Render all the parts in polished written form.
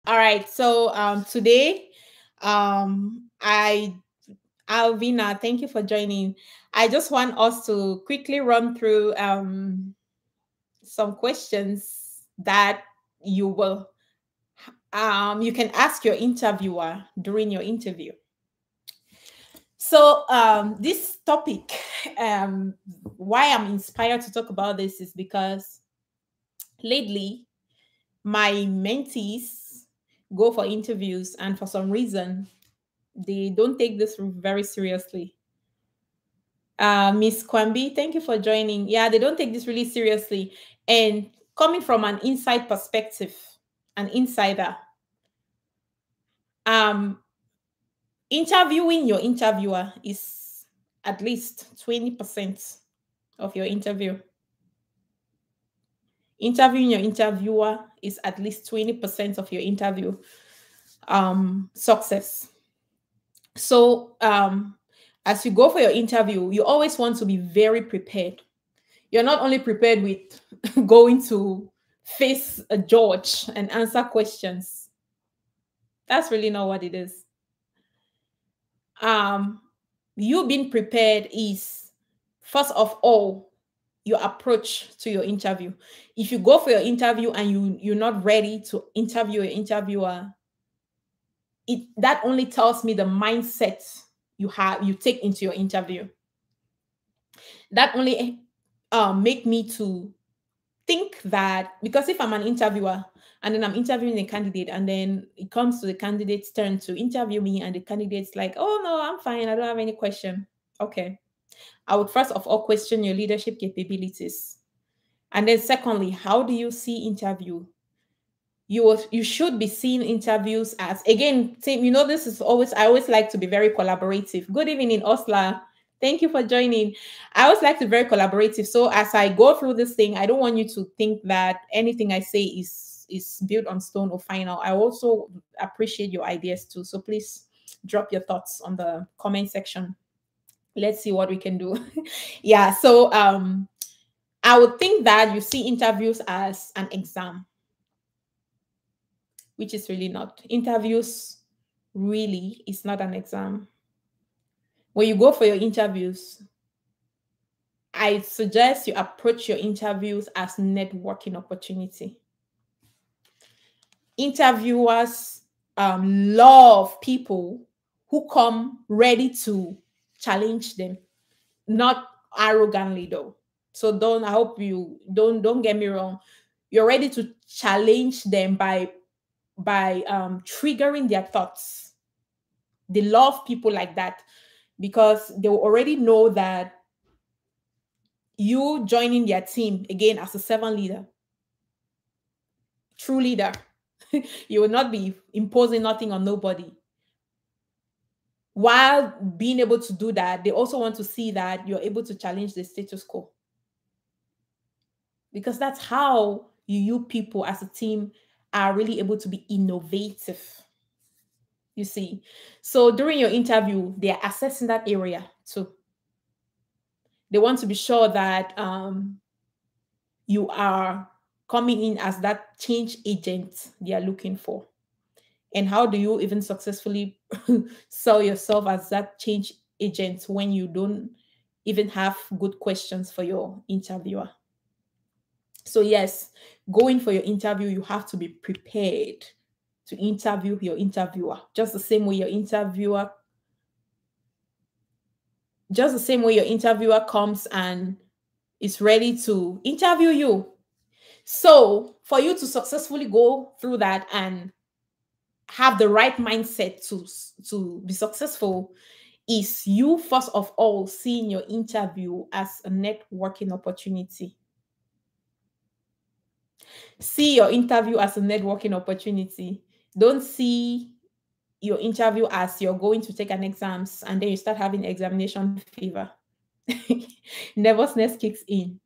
All right. So today, Alvina, thank you for joining. I just want us to quickly run through some questions that you will you can ask your interviewer during your interview. So this topic, why I'm inspired to talk about this is because lately my mentees go for interviews, and for some reason they don't take this very seriously. Miss Kwambi, thank you for joining. Yeah, they don't take this really seriously. And coming from an inside perspective, an insider, um, interviewing your interviewer is at least 20% of your interview. Interviewing your interviewer is at least 20% of your interview success. So as you go for your interview, you always want to be very prepared. You're not only prepared with going to face a judge and answer questions. That's really not what it is. You being prepared is, first of all, your approach to your interview. If you go for your interview and you're not ready to interview your interviewer, that only tells me the mindset you take into your interview. That only make me to think that, because if I'm an interviewer and then I'm interviewing a candidate and then it comes to the candidate's turn to interview me and the candidate's like, oh no, I'm fine, I don't have any question. Okay. I would first of all question your leadership capabilities. And then secondly, how do you see interview? You should be seeing interviews as, again, this is always, I always like to be very collaborative. Good evening, Osla. Thank you for joining. I always like to be very collaborative. So as I go through this thing, I don't want you to think that anything I say is built on stone or final. I also appreciate your ideas too. So please drop your thoughts on the comment section. Let's see what we can do. Yeah. So I would think that you see interviews as an exam, which is really not. Interviews really is not an exam. When you go for your interviews, I suggest you approach your interviews as networking opportunity. Interviewers love people who come ready to challenge them, not arrogantly though. So I hope you don't get me wrong. You're ready to challenge them by triggering their thoughts. They love people like that because they already know that you joining their team again as a servant leader, true leader, you will not be imposing nothing on nobody. While being able to do that, they also want to see that you're able to challenge the status quo. Because that's how you people as a team are really able to be innovative. You see, so during your interview, they are assessing that area too. They want to be sure that you are coming in as that change agent they are looking for. And how do you even successfully sell yourself as that change agent when you don't even have good questions for your interviewer? So yes, going for your interview, you have to be prepared to interview your interviewer, just the same way your interviewer comes and is ready to interview you. So for you to successfully go through that and have the right mindset to be successful, is you first of all seeing your interview as a networking opportunity. See your interview as a networking opportunity. Don't see your interview as you're going to take an exams and then you start having examination fever. Nervousness kicks in.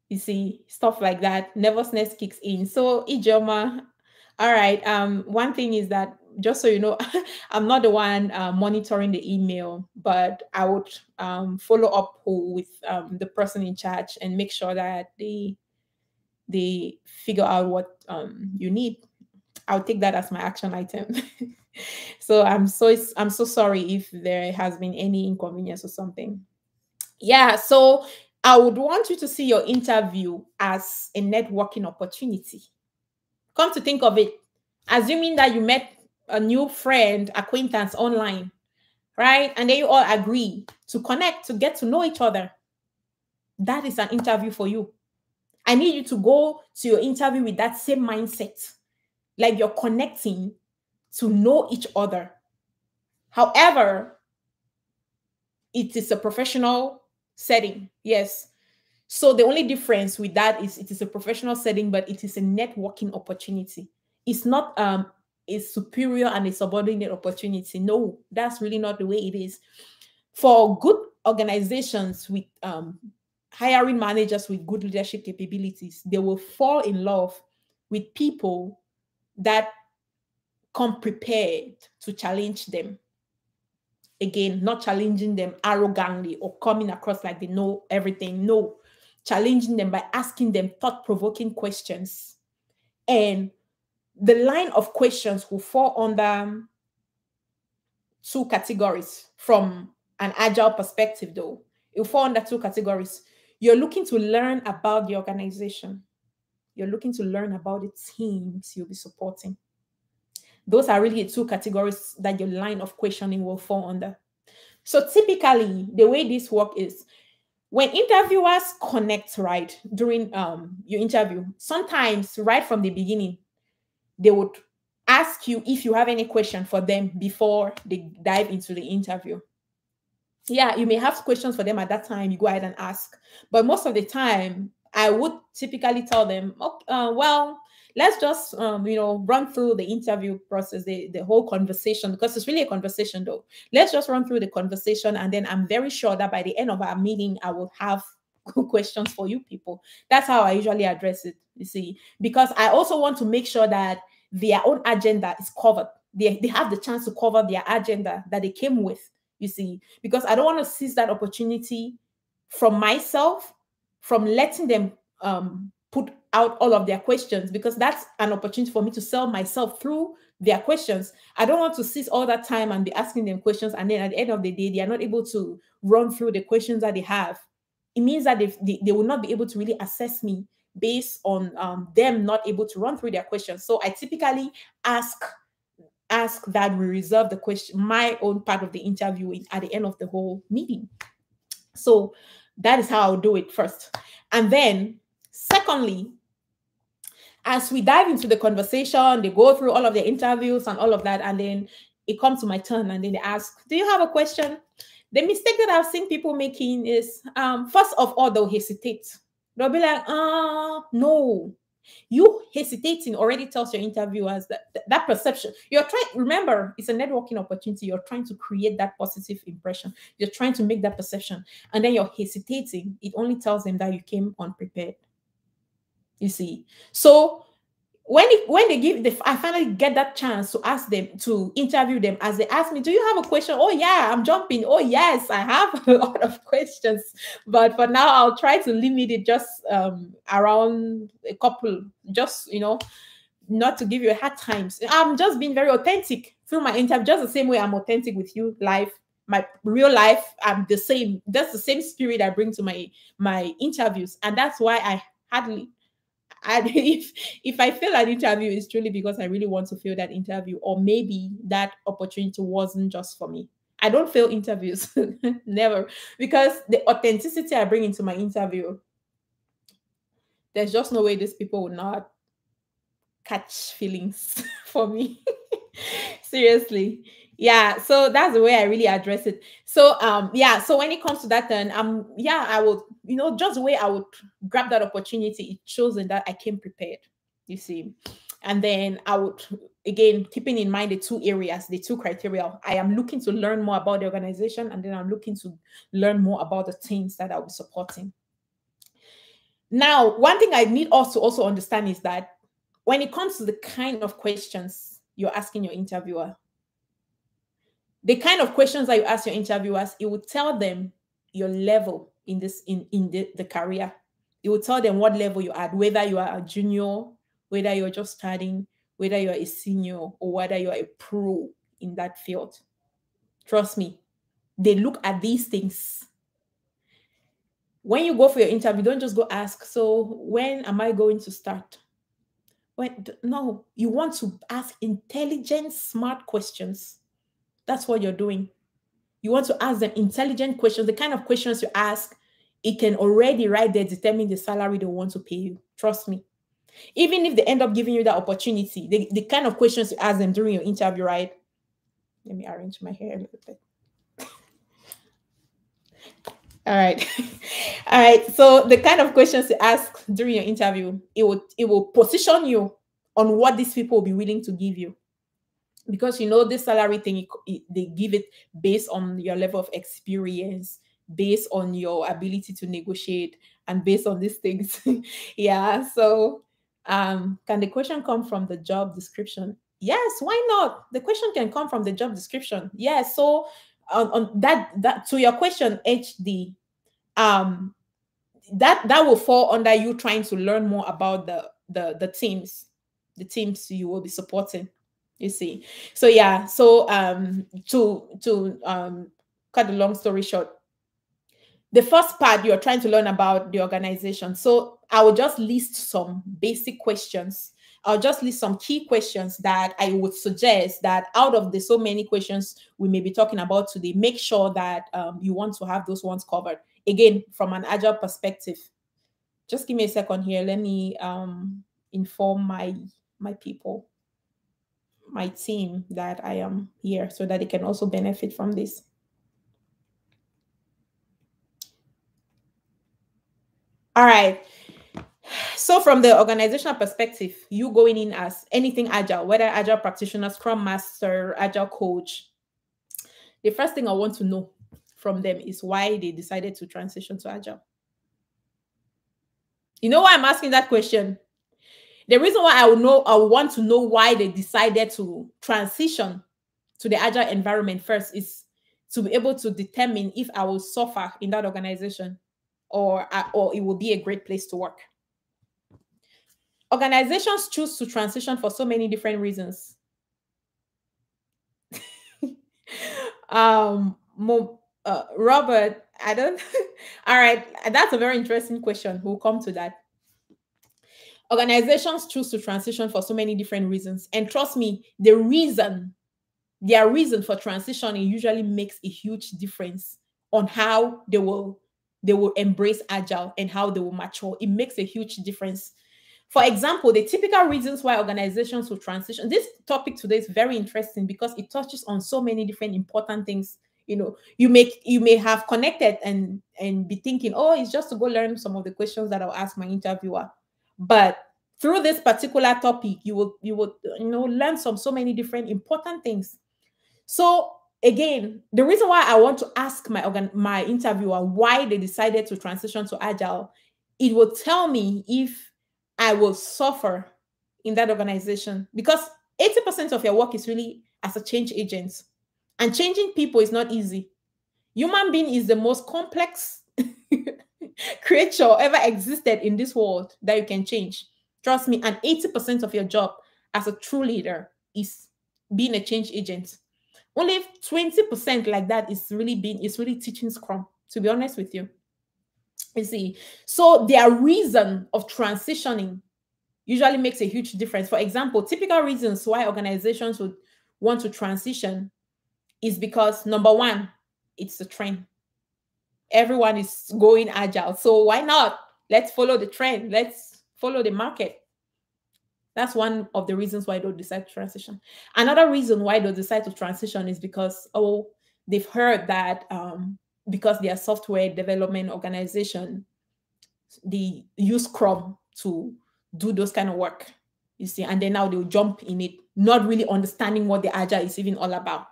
You see, stuff like that. Nervousness kicks in. So, Ijoma, all right. One thing is that, just so you know, I'm not the one monitoring the email, but I would follow up with the person in charge and make sure that they figure out what you need. I'll take that as my action item. So I'm so sorry if there has been any inconvenience or something. Yeah, so I would want you to see your interview as a networking opportunity. Come to think of it, assuming that you met a new friend, acquaintance online, right? And then you all agree to connect, to get to know each other. That is an interview for you. I need you to go to your interview with that same mindset, like you're connecting to know each other. However, it is a professional setting. Yes. So the only difference with that is it is a professional setting, but it is a networking opportunity. It's not a superior and a subordinate opportunity. No, that's really not the way it is. For good organizations with hiring managers with good leadership capabilities, they will fall in love with people that come prepared to challenge them. Again, not challenging them arrogantly or coming across like they know everything. No, challenging them by asking them thought-provoking questions. And the line of questions will fall under two categories from an agile perspective, though. It will fall under two categories. You're looking to learn about the organization. You're looking to learn about the teams you'll be supporting. Those are really the two categories that your line of questioning will fall under. So typically, the way this work is, when interviewers connect, right, during your interview, sometimes right from the beginning, they would ask you if you have any question for them before they dive into the interview. Yeah, you may have questions for them at that time. You go ahead and ask. But most of the time, I would typically tell them, okay, well, let's just run through the interview process, the whole conversation, because it's really a conversation though. Let's just run through the conversation, and then I'm very sure that by the end of our meeting, I will have questions for you people. That's how I usually address it, you see, because I also want to make sure that their own agenda is covered. They have the chance to cover their agenda that they came with, you see, because I don't want to seize that opportunity from myself, from letting them put out all of their questions, because that's an opportunity for me to sell myself through their questions. I don't want to seize all that time and be asking them questions, and then at the end of the day, they are not able to run through the questions that they have. It means that they will not be able to really assess me based on them not able to run through their questions. So I typically ask that we reserve the question, my own part of the interview at the end of the whole meeting. So that is how I'll do it first. And then secondly, as we dive into the conversation, they go through all of the interviews and all of that, and then it comes to my turn, and then they ask, do you have a question? The mistake that I've seen people making is, first of all, they'll hesitate. They'll be like, no. You hesitating already tells your interviewers that perception. You're trying, remember, it's a networking opportunity. You're trying to create that positive impression. You're trying to make that perception. And then you're hesitating. It only tells them that you came unprepared. You see? So I finally get that chance to ask them, to interview them, as they ask me, do you have a question? Oh yeah, I'm jumping. Oh yes, I have a lot of questions, but for now I'll try to limit it just around a couple, just not to give you a hard time. I'm just being very authentic through my interview, just the same way I'm authentic with you live. My real life, I'm the same. That's the same spirit I bring to my interviews, and that's why I hardly. And if I fail an interview, it's truly because I really want to fail that interview, or maybe that opportunity wasn't just for me. I don't fail interviews, never, because the authenticity I bring into my interview, there's just no way these people would not catch feelings for me. Seriously. Yeah, so that's the way I really address it. So yeah, so when it comes to that, then yeah, I would, just the way I would grab that opportunity, it shows in that I came prepared, you see. And then I would, again, keeping in mind the two areas, the two criteria, I am looking to learn more about the organization, and then I'm looking to learn more about the teams that I'll be supporting. Now, one thing I need us to also understand is that when it comes to the kind of questions you're asking your interviewer, the kind of questions that you ask your interviewers, it will tell them your level in the career. It will tell them what level you're at, whether you are a junior, whether you're just starting, whether you're a senior or whether you're a pro in that field. Trust me, they look at these things. When you go for your interview, don't just go ask, so when am I going to start? No, you want to ask intelligent, smart questions. That's what you're doing. You want to ask them intelligent questions. The kind of questions you ask, it can already right there determine the salary they want to pay you. Trust me. Even if they end up giving you that opportunity, the kind of questions you ask them during your interview, right? Let me arrange my hair a little bit. All right. All right. So the kind of questions you ask during your interview, it will position you on what these people will be willing to give you. Because you know this salary thing, they give it based on your level of experience, based on your ability to negotiate, and based on these things. Yeah. So can the question come from the job description? Yes, why not? The question can come from the job description. Yeah. So on that to your question, HD, um that will fall under you trying to learn more about the teams you will be supporting, you see. So yeah, so to cut the long story short, the first part, you're trying to learn about the organization. So I will just list some basic questions. I'll just list some key questions that I would suggest that out of the so many questions we may be talking about today, make sure that you want to have those ones covered. Again, from an agile perspective. Just give me a second here. Let me inform my people, my team, that I am here so that they can also benefit from this. All right. So from the organizational perspective, you going in as anything agile, whether agile practitioner, scrum master, agile coach, the first thing I want to know from them is why they decided to transition to agile. You know why I'm asking that question? The reason why I want to know why they decided to transition to the agile environment first is to be able to determine if I will suffer in that organization or it will be a great place to work. Organizations choose to transition for so many different reasons. Robert, I don't. All right, that's a very interesting question. We'll come to that. Organizations choose to transition for so many different reasons, and trust me, their reason for transitioning usually makes a huge difference on how they will embrace agile and how they will mature. It makes a huge difference. For example, the typical reasons why organizations will transition. This topic today is very interesting because it touches on so many different important things. You know, you may have connected and be thinking, oh, it's just to go learn some of the questions that I'll ask my interviewer. But through this particular topic, you will learn so many different important things. So again, the reason why I want to ask my interviewer why they decided to transition to agile, it will tell me if I will suffer in that organization, because 80% of your work is really as a change agent, and changing people is not easy. Human being is the most complex creature ever existed in this world that you can change. Trust me. And 80% of your job as a true leader is being a change agent. Only 20% like that is really teaching Scrum, to be honest with you. You see, so their reason of transitioning usually makes a huge difference. For example, typical reasons why organizations would want to transition is because, number one, it's the trend. Everyone is going agile. So why not? Let's follow the trend. Let's follow the market. That's one of the reasons why they'll decide to transition. Another reason why they'll decide to transition is because, they've heard that because they are software development organization, they use Scrum to do those kind of work, you see, and then now they'll jump in it, not really understanding what the agile is even all about.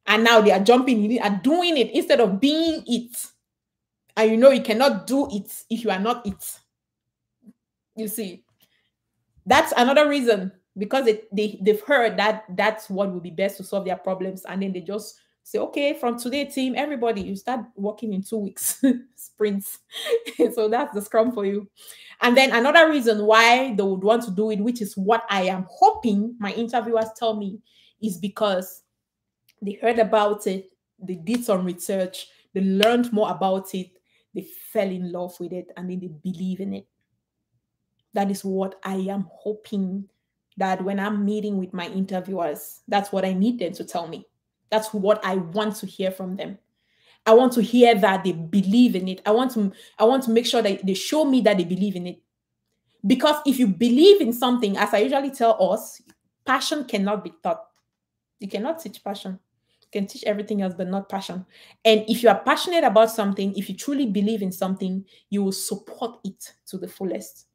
And now they are jumping in it and doing it instead of being it. And you cannot do it if you are not it. You see, that's another reason, because they've heard that that's what will be best to solve their problems, and then they just Say, okay, from today, team, everybody, you start working in 2 weeks, sprints. So that's the Scrum for you. And then another reason why they would want to do it, which is what I am hoping my interviewers tell me, is because they heard about it, they did some research, they learned more about it, they fell in love with it, and then they believe in it. That is what I am hoping, that when I'm meeting with my interviewers, that's what I need them to tell me. That's what I want to hear from them. I want to hear that they believe in it. I want to make sure that they show me that they believe in it. Because if you believe in something, as I usually tell us, passion cannot be taught. You cannot teach passion. You can teach everything else, but not passion. And if you are passionate about something, if you truly believe in something, you will support it to the fullest.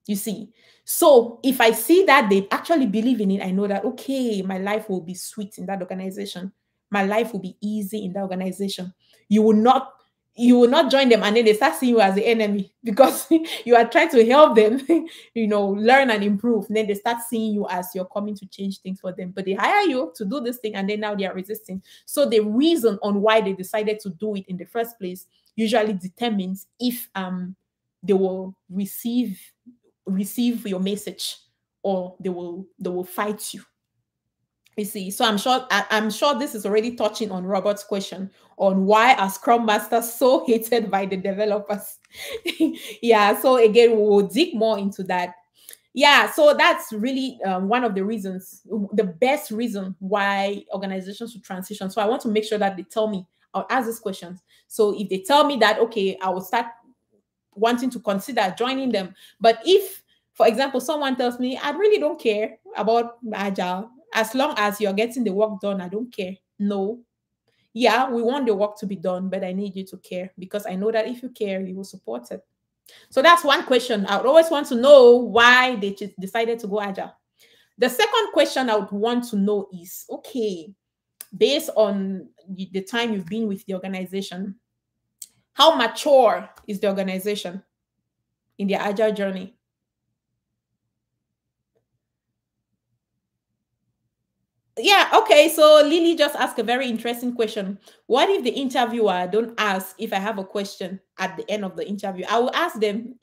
You see? So if I see that they actually believe in it, I know that, okay, my life will be sweet in that organization. My life will be easy in that organization. You will not join them and then they start seeing you as the enemy because you are trying to help them, learn and improve. And then they start seeing you as you're coming to change things for them. But they hire you to do this thing and then now they are resisting. So the reason on why they decided to do it in the first place usually determines if they will receive your message or they will fight you. You see, so I'm sure this is already touching on Robert's question on why are Scrum Masters so hated by the developers. Yeah, so again, we'll dig more into that. Yeah, so that's really one of the reasons, the best reason why organizations should transition. So I want to make sure that they tell me, I'll ask these questions. So if they tell me that, okay, I will start wanting to consider joining them. But if, for example, someone tells me, I really don't care about Agile, as long as you're getting the work done, I don't care. No. Yeah, we want the work to be done, but I need you to care because I know that if you care, you will support it. So that's one question. I would always want to know why they decided to go Agile. The second question I would want to know is, okay, based on the time you've been with the organization, how mature is the organization in their Agile journey? Yeah, okay. So Lily just asked a very interesting question. What if the interviewer don't ask if I have a question at the end of the interview? I will ask them.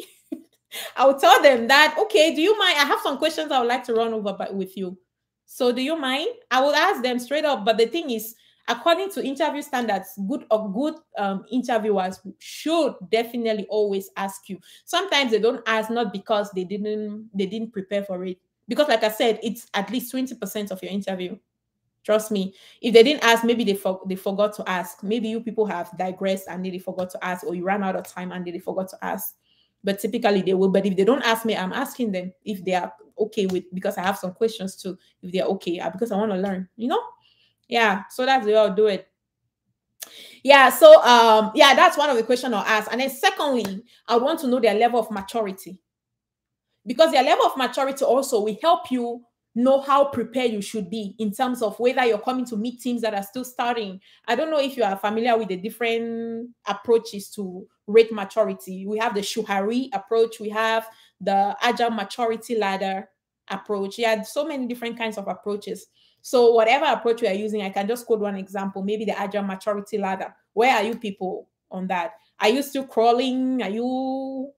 I will tell them that, okay, do you mind? I have some questions I would like to run over with you. So do you mind? I will ask them straight up. But the thing is, according to interview standards, good interviewers should definitely always ask you. Sometimes they don't ask not because they didn't prepare for it. Because like I said, it's at least 20% of your interview. Trust me. If they didn't ask, maybe they forgot to ask. Maybe you people have digressed and they forgot to ask, or you ran out of time and they forgot to ask. But typically they will. But if they don't ask me, I'm asking them if they are okay with, because I have some questions too. If they're okay, because I want to learn. Yeah. So that's the way I'll do it. Yeah. So yeah, that's one of the questions I'll ask. And then secondly, I want to know their level of maturity, because their level of maturity also will help you know how prepared you should be in terms of whether you're coming to meet teams that are still starting. I don't know if you are familiar with the different approaches to rate maturity. We have the Shuhari approach, we have the Agile maturity ladder approach. Yeah, so many different kinds of approaches. So whatever approach we are using, I can just quote one example, maybe the Agile maturity ladder. Where are you people on that? Are you still crawling? Are you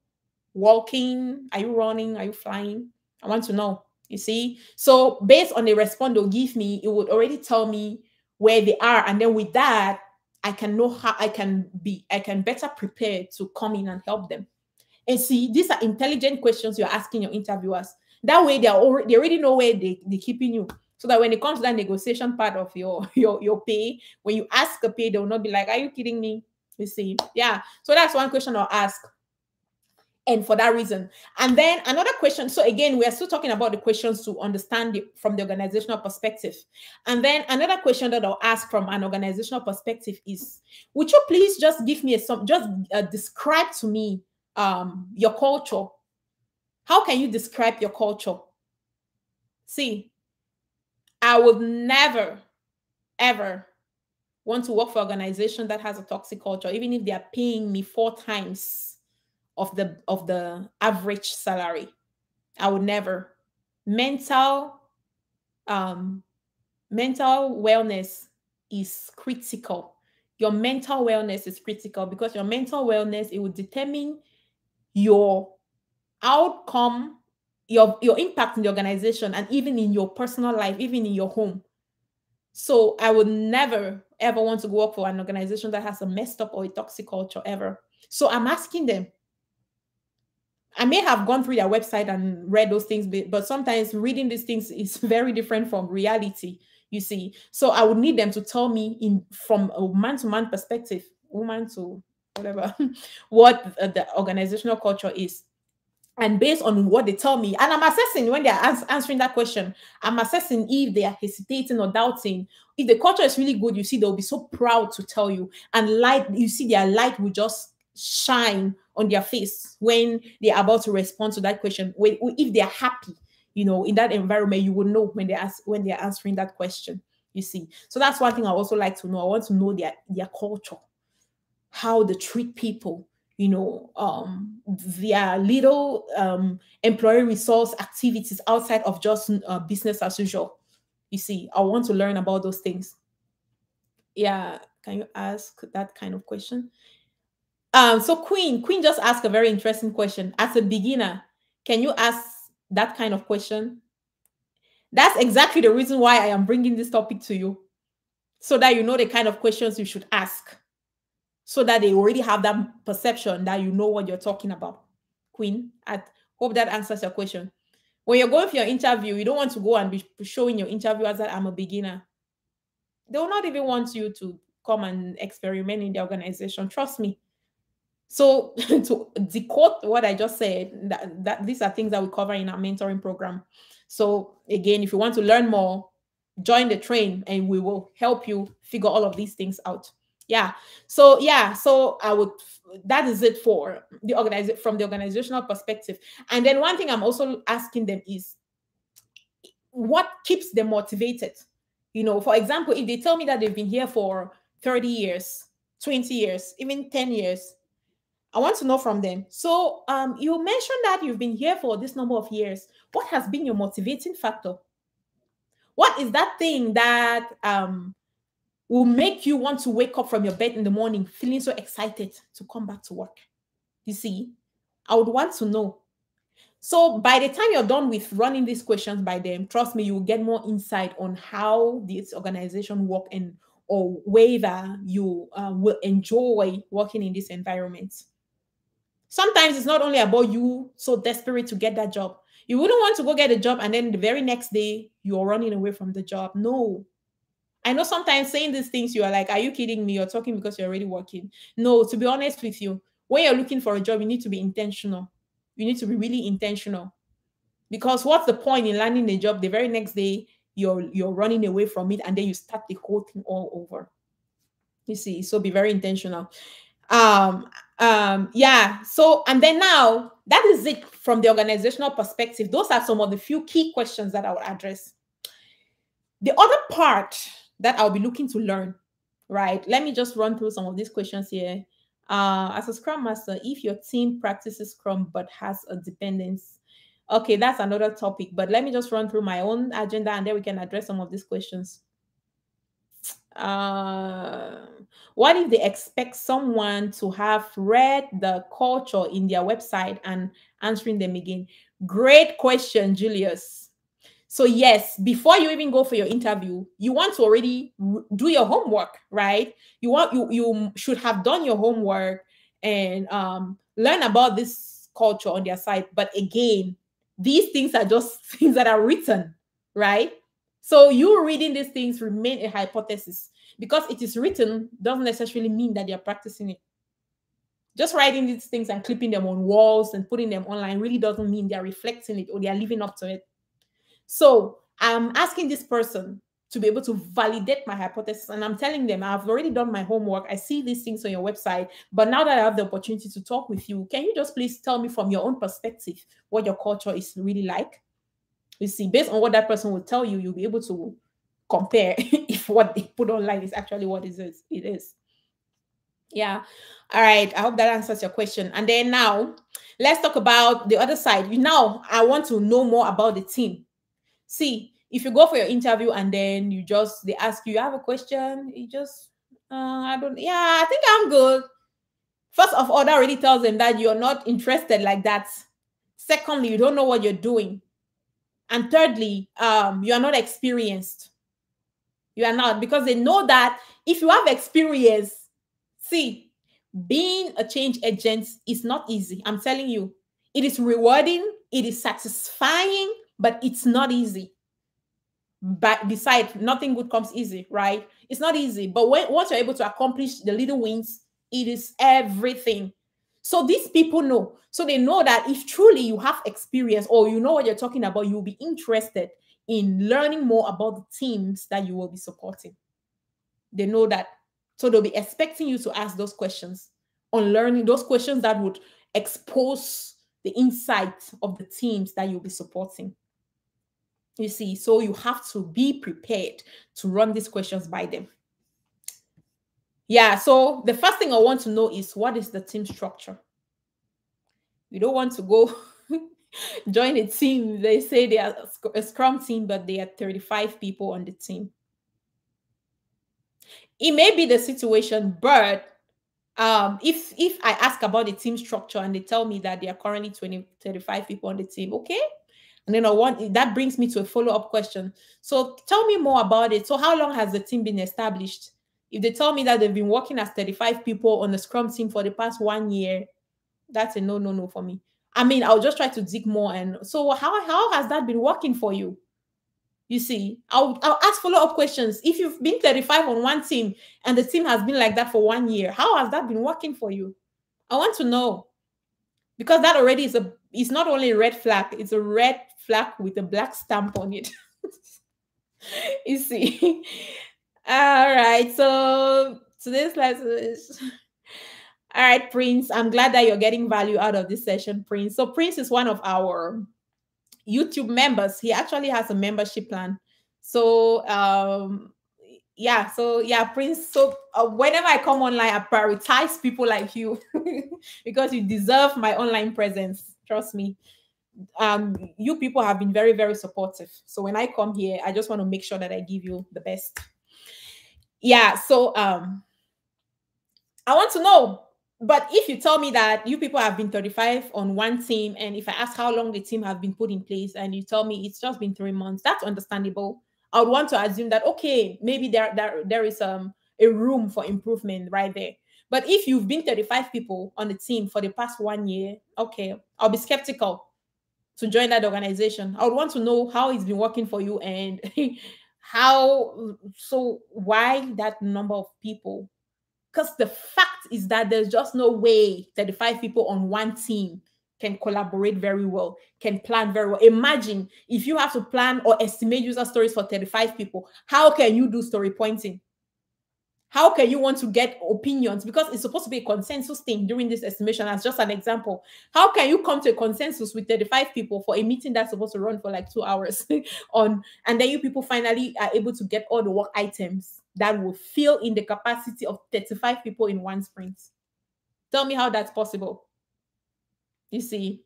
walking? Are you running? Are you flying? I want to know. You see? So based on the response they'll give me, it would already tell me where they are. And then with that, I can know how I can better prepare to come in and help them. And see, these are intelligent questions you're asking your interviewers. That way they already know where they're keeping you. So that when it comes to that negotiation part of your pay, when you ask a pay, they will not be like, are you kidding me? You see? Yeah. So that's one question I'll ask. And for that reason. And then another question. So again, we are still talking about the questions to understand it from the organizational perspective. And then another question that I'll ask from an organizational perspective is, would you please just give me describe to me your culture? How can you describe your culture? See, I would never, ever want to work for an organization that has a toxic culture, even if they are paying me 4 times of the average salary. I would never. Mental mental wellness is critical. Your mental wellness is critical because your mental wellness, it will determine your outcome, your impact in the organization, and even in your personal life, even in your home. So I would never ever want to go work for an organization that has a messed up or a toxic culture ever. So I'm asking them. I may have gone through their website and read those things, but sometimes reading these things is very different from reality, you see. So I would need them to tell me in from a man-to-man perspective, woman to whatever, what the organizational culture is. And based on what they tell me, and I'm assessing when they're answering that question, I'm assessing if they are hesitating or doubting. If the culture is really good, you see, they'll be so proud to tell you, and light, you see, their light will just shine on their face when they're about to respond to that question. If they're happy, in that environment, you will know when they're answering that question. You see, so that's one thing I also like to know. I want to know their culture, how they treat people, their little employee resource activities outside of just business as usual. You see, I want to learn about those things. Yeah, can you ask that kind of question? So Queen just asked a very interesting question. As a beginner, can you ask that kind of question? That's exactly the reason why I am bringing this topic to you, so that you know the kind of questions you should ask, so that they already have that perception that you know what you're talking about. Queen, I hope that answers your question. When you're going for your interview, you don't want to go and be showing your interviewers that I'm a beginner. They will not even want you to come and experiment in the organization. Trust me. So to decode what I just said, that these are things that we cover in our mentoring program. So again, if you want to learn more, join the train and we will help you figure all of these things out. So I would, that is it for the organization from the organizational perspective. And then one thing I'm also asking them is what keeps them motivated. For example, if they tell me that they've been here for 30 years, 20 years, even 10 years, I want to know from them. So you mentioned that you've been here for this number of years. What has been your motivating factor? What is that thing that will make you want to wake up from your bed in the morning feeling so excited to come back to work? You see, I would want to know. So by the time you're done with running these questions by them, trust me, you will get more insight on how this organization work, and or whether you will enjoy working in this environment. Sometimes it's not only about you so desperate to get that job. You wouldn't want to go get a job and then the very next day you're running away from the job. No. I know sometimes saying these things, you are like, are you kidding me? You're talking because you're already working. No, to be honest with you, when you're looking for a job, you need to be intentional. You need to be really intentional. Because what's the point in landing a job the very next day you're running away from it and then you start the whole thing all over? You see, so be very intentional. So and then now that is it from the organizational perspective. Those are some of the few key questions that I will address. The other part that I'll be looking to learn, right? Let me just run through some of these questions here. As a Scrum Master, if your team practices Scrum but has a dependence, okay, that's another topic. But let me just run through my own agenda and then we can address some of these questions. Uh, what if they expect someone to have read the culture in their website and answering them again? Great question, Julius. So yes, before you even go for your interview, you want to already do your homework, right? You should have done your homework and learn about this culture on their site. But again, these things are just things that are written, right? So you reading these things remain a hypothesis. Because it is written doesn't necessarily mean that they're practicing it. Just writing these things and clipping them on walls and putting them online really doesn't mean they're reflecting it or they're living up to it. So I'm asking this person to be able to validate my hypothesis. And I'm telling them, I've already done my homework. I see these things on your website. But now that I have the opportunity to talk with you, can you just please tell me from your own perspective what your culture is really like? You see, based on what that person will tell you, you'll be able to compare if what they put online is actually what it is. Yeah. All right. I hope that answers your question. And then now let's talk about the other side. Now I want to know more about the team. See, If you go for your interview and then they ask you, you have a question, you just, I don't, yeah, I think I'm good. First of all, that already tells them that you're not interested like that. Secondly, you don't know what you're doing. And thirdly, you are not experienced. You are not, because they know that if you have experience, see, being a change agent is not easy. I'm telling you, it is rewarding, it is satisfying, but it's not easy. But besides, nothing good comes easy, right? It's not easy. But once you're able to accomplish the little wins, it is everything. So these people know. So they know that if truly you have experience or you know what you're talking about, you'll be interested in learning more about the teams that you will be supporting. They know that. So they'll be expecting you to ask those questions on learning, those questions that would expose the insight of the teams that you'll be supporting. You see, so you have to be prepared to run these questions by them. Yeah, so the first thing I want to know is, what is the team structure? You don't want to go join a team. They say they are a Scrum team, but they are 35 people on the team. It may be the situation, but if I ask about the team structure and they tell me that there are currently 35 people on the team, okay, and then that brings me to a follow-up question. So tell me more about it. So how long has the team been established? If they tell me that they've been working as 35 people on the Scrum team for the past 1 year, that's a no for me. I mean, I'll just try to dig more. And so how has that been working for you? You see, I'll ask follow-up questions. If you've been 35 on one team and the team has been like that for 1 year, how has that been working for you? I want to know. Because that already it's not only a red flag, it's a red flag with a black stamp on it. You see. All right. So today's lesson is all right, Prince. I'm glad that you're getting value out of this session, Prince. So Prince is one of our YouTube members. He actually has a membership plan. So yeah, Prince. So whenever I come online, I prioritize people like you because you deserve my online presence. Trust me. You people have been very, very supportive. So when I come here, I just want to make sure that I give you the best. Yeah. So I want to know. But if you tell me that you people have been 35 on one team, and if I ask how long the team have been put in place, and you tell me it's just been 3 months, that's understandable. I would want to assume that, okay, maybe there is a room for improvement right there. But if you've been 35 people on the team for the past 1 year, okay, I'll be skeptical to join that organization. I would want to know how it's been working for you and why that number of people. Because the fact is that there's just no way 35 people on one team can collaborate very well, can plan very well. Imagine if you have to plan or estimate user stories for 35 people, how can you do story pointing? How can you want to get opinions? Because it's supposed to be a consensus thing during this estimation, as just an example. How can you come to a consensus with 35 people for a meeting that's supposed to run for like 2 hours and then you people finally are able to get all the work items that will fill in the capacity of 35 people in one sprint? Tell me how that's possible. You see.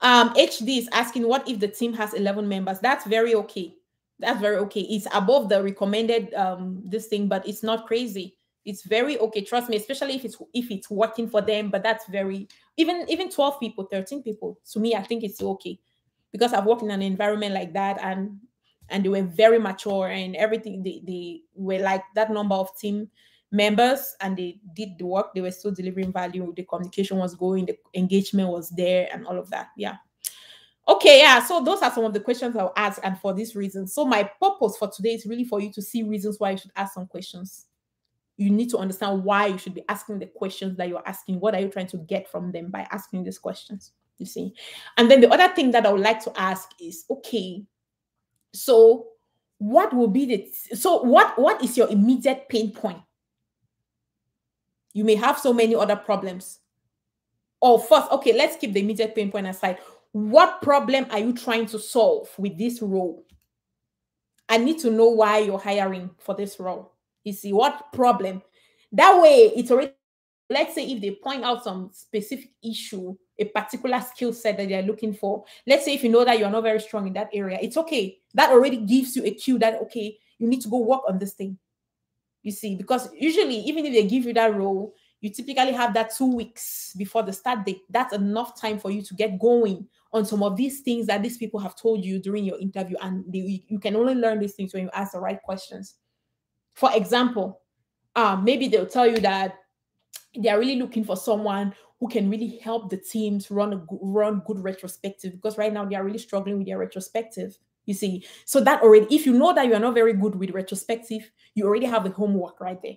HD is asking, what if the team has 11 members? That's very okay. That's very okay. It's above the recommended this thing, but it's not crazy. It's very okay. Trust me, especially if it's working for them. But that's very even 12 people, 13 people. To me, I think it's okay because I've worked in an environment like that, and they were very mature and everything. They were like that number of team members, and they did the work. They were still delivering value. The communication was going, the engagement was there, and all of that. Yeah. Okay, yeah. So those are some of the questions I'll ask, and for this reason. So my purpose for today is really for you to see reasons why you should ask some questions. You need to understand why you should be asking the questions that you're asking. What are you trying to get from them by asking these questions? You see. And then the other thing that I would like to ask is, okay, so what is your immediate pain point? You may have so many other problems. Or first, okay, let's keep the immediate pain point aside. What problem are you trying to solve with this role? I need to know why you're hiring for this role. You see, what problem? That way, it's already let's say if they point out some specific issue, a particular skill set that they're looking for, let's say if you know that you're not very strong in that area, it's okay. That already gives you a cue that, okay, you need to go work on this thing. You see, because usually, even if they give you that role, you typically have that 2 weeks before the start date. That's enough time for you to get going on some of these things that these people have told you during your interview. And you can only learn these things when you ask the right questions. For example, maybe they'll tell you that they are really looking for someone who can really help the teams run good retrospective, because right now they are really struggling with their retrospective. You see, so that already, if you know that you are not very good with retrospective, you already have the homework right there.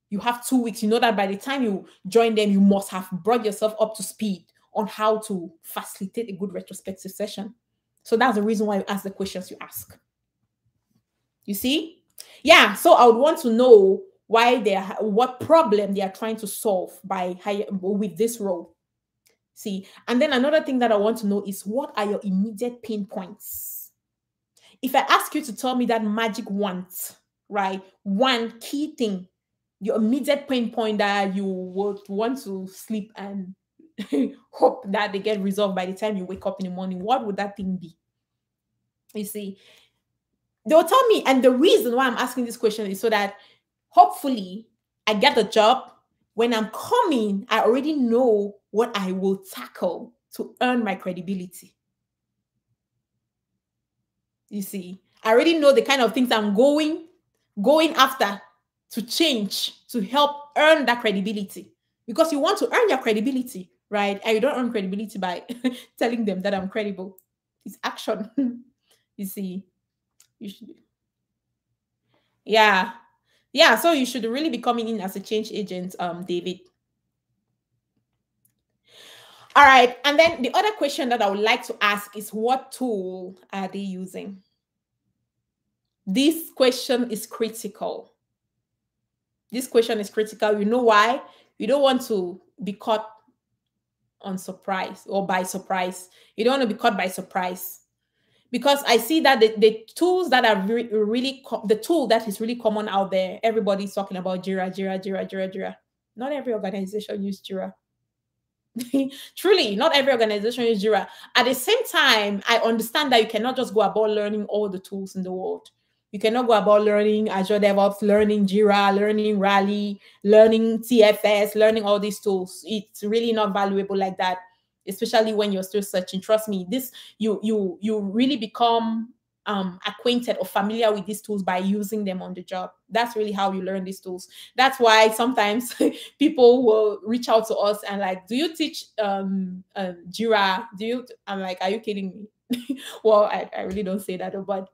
You have 2 weeks. You know that by the time you join them, you must have brought yourself up to speed on how to facilitate a good retrospective session. So that's the reason why you ask the questions you ask. You see? Yeah, so I would want to know why what problem they are trying to solve with this role. See, and then another thing that I want to know is, what are your immediate pain points? If I ask you to tell me that magic want, right, one key thing, your immediate pain point that you would want to sleep and hope that they get resolved by the time you wake up in the morning, what would that thing be? You see, they'll tell me, and the reason why I'm asking this question is so that hopefully I get the job. When I'm coming, I already know what I will tackle to earn my credibility. You see, I already know the kind of things I'm going after to change to help earn that credibility. Because you want to earn your credibility, right? And you don't earn credibility by telling them that I'm credible. It's action. You see, you should. Yeah. Yeah. So you should really be coming in as a change agent, David. All right. And then the other question that I would like to ask is, what tool are they using? This question is critical. This question is critical. You know why? You don't want to be caught on surprise or by surprise. You don't want to be caught by surprise. Because I see that the tools that are the tool that is really common out there, everybody's talking about Jira. Not every organization uses Jira. Truly, not every organization uses Jira. At the same time, I understand that you cannot just go about learning all the tools in the world. You cannot go about learning Azure DevOps, learning Jira, learning Rally, learning TFS, learning all these tools. It's really not valuable like that, especially when you're still searching. Trust me, you really become acquainted or familiar with these tools by using them on the job. That's really how you learn these tools. That's why sometimes people will reach out to us and like, do you teach Jira? I'm like, are you kidding me? Well, I really don't say that, but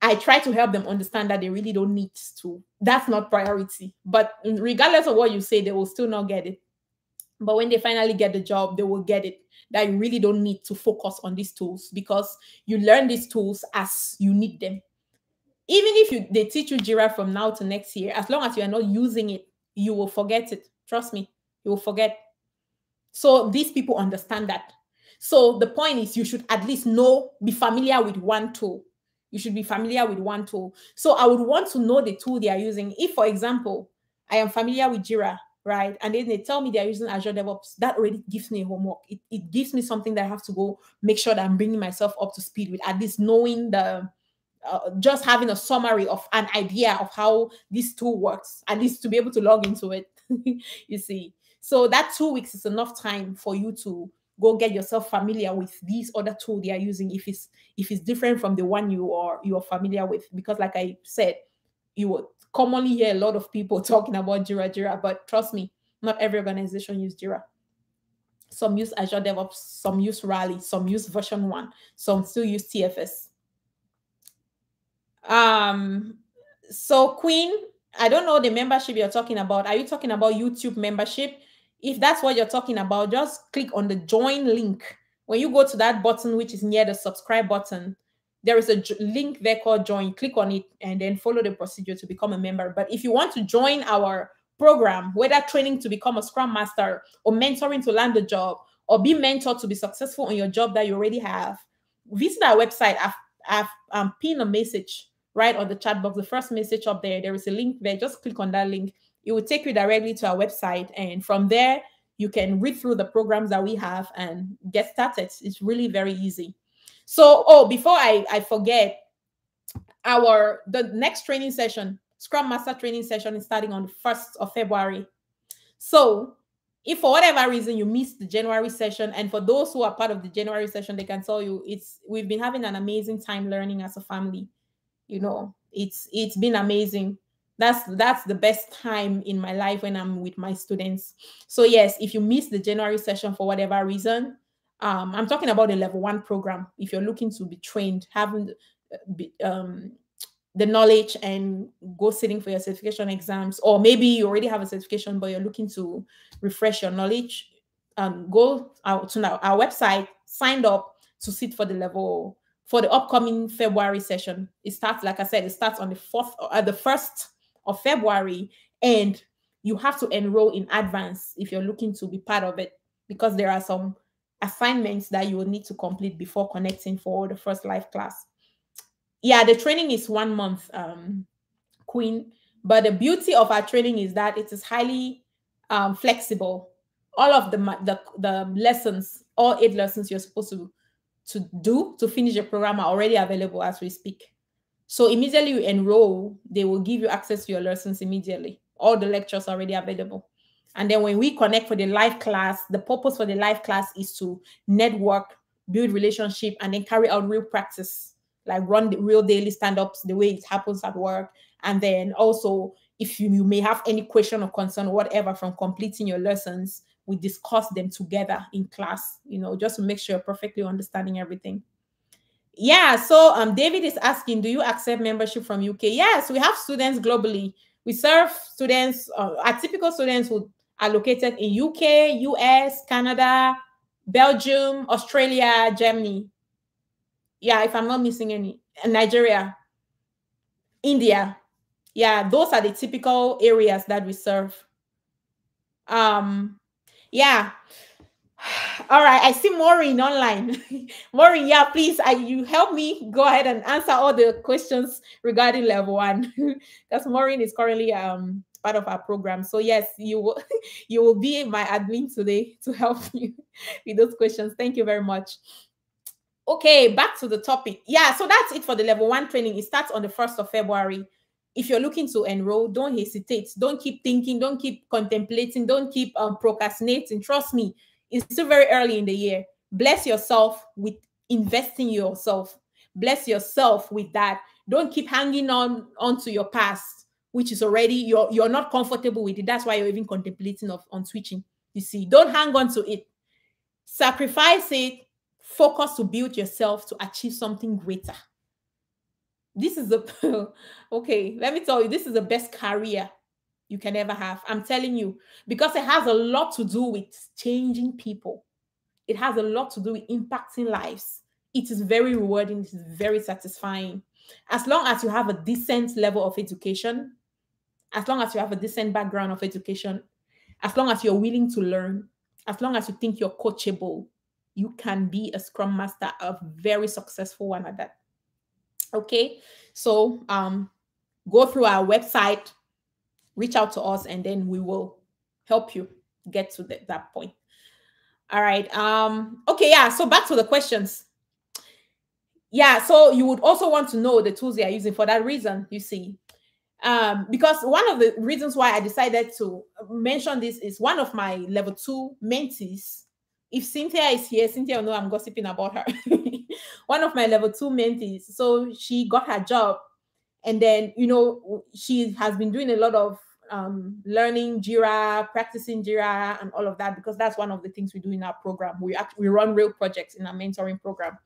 I try to help them understand that they really don't need to. That's not priority. But regardless of what you say, they will still not get it. But when they finally get the job, they will get it, that you really don't need to focus on these tools, because you learn these tools as you need them. Even if they teach you Jira from now to next year, as long as you are not using it, you will forget it. Trust me, you will forget. So these people understand that. So the point is, you should at least be familiar with one tool. You should be familiar with one tool. So I would want to know the tool they are using. If, for example, I am familiar with Jira, right? And then they tell me they're using Azure DevOps, that already gives me a homework. It gives me something that I have to go make sure that I'm bringing myself up to speed with, at least knowing just having a summary of an idea of how this tool works, at least to be able to log into it. You see, so that 2 weeks is enough time for you to go get yourself familiar with these other tool they are using, if it's different from the one you are familiar with. Because like I said, you would commonly hear a lot of people talking about Jira, but trust me, not every organization use Jira. Some use Azure DevOps, some use Rally, some use version 1, some still use TFS. So Queen, I don't know the membership you're talking about. Are you talking about YouTube membership? If that's what you're talking about, just click on the join link. When you go to that button, which is near the subscribe button, there is a link there called join. Click on it and then follow the procedure to become a member. But if you want to join our program, whether training to become a Scrum Master or mentoring to land a job or be mentored to be successful on your job that you already have, visit our website. I've pinned a message right on the chat box. The first message up there, there is a link there. Just click on that link It will take you directly to our website, and from there you can read through the programs that we have and get started. It's really very easy. So, oh, before I forget, the next training session, Scrum Master training session, is starting on the 1st of February. So if for whatever reason you missed the January session, and for those who are part of the January session, they can tell you we've been having an amazing time learning as a family. It's been amazing. That's the best time in my life when I'm with my students. So yes, if you miss the January session for whatever reason, I'm talking about the level 1 program. If you're looking to be trained, having the knowledge and go sitting for your certification exams, or maybe you already have a certification but you're looking to refresh your knowledge, go out to our website, sign up to sit for the upcoming February session. It starts, like I said, it starts on the 1st of February, and you have to enroll in advance if you're looking to be part of it, because there are some assignments that you will need to complete before connecting for the first live class. Yeah, the training is 1 month, Queen. But the beauty of our training is that it is highly flexible. All of the lessons, all 8 lessons you're supposed to do to finish the program are already available as we speak. So immediately you enroll, they will give you access to your lessons immediately. All the lectures are already available. And then when we connect for the live class, the purpose for the live class is to network, build relationship, and then carry out real practice, like run the real daily stand-ups the way it happens at work. And then also, if you may have any question or concern or whatever from completing your lessons, we discuss them together in class, just to make sure you're perfectly understanding everything. Yeah, so David is asking, do you accept membership from UK? Yes, we have students globally. We serve students, our typical students who are located in UK, US, Canada, Belgium, Australia, Germany. Yeah, if I'm not missing any. Nigeria, India. Yeah, those are the typical areas that we serve. Yeah. All right, I see Maureen online. Maureen, yeah, please, you help me go ahead and answer all the questions regarding level 1, because Maureen is currently part of our program. So yes, you will you will be my admin today to help you with those questions. Thank you very much. Okay, back to the topic. Yeah, so that's it for the level 1 training. It starts on the 1st of February. If you're looking to enroll, don't hesitate. Don't keep thinking. Don't keep contemplating. Don't keep procrastinating. Trust me, it's still very early in the year. Bless yourself with investing yourself. Bless yourself with that. Don't keep hanging onto your past, which is already you're not comfortable with it. That's why you're even contemplating on switching. You see, don't hang on to it. Sacrifice it. Focus to build yourself to achieve something greater. This is the okay, let me tell you, this is the best career you can ever have. I'm telling you, because it has a lot to do with changing people. It has a lot to do with impacting lives. It is very rewarding. It is very satisfying. As long as you have a decent level of education, as long as you have a decent background of education, as long as you're willing to learn, as long as you think you're coachable, you can be a Scrum Master, a very successful one at that. Okay, so go through our website, reach out to us, and then we will help you get to that point. All right. Okay, yeah, so back to the questions. Yeah, so you would also want to know the tools they are using for that reason, you see. Because one of the reasons why I decided to mention this is one of my level 2 mentees. If Cynthia is here, Cynthia will know I'm gossiping about her. One of my level 2 mentees. So she got her job, and then she has been doing a lot of learning Jira, practicing Jira, and all of that, because that's one of the things we do in our program. We run real projects in our mentoring program.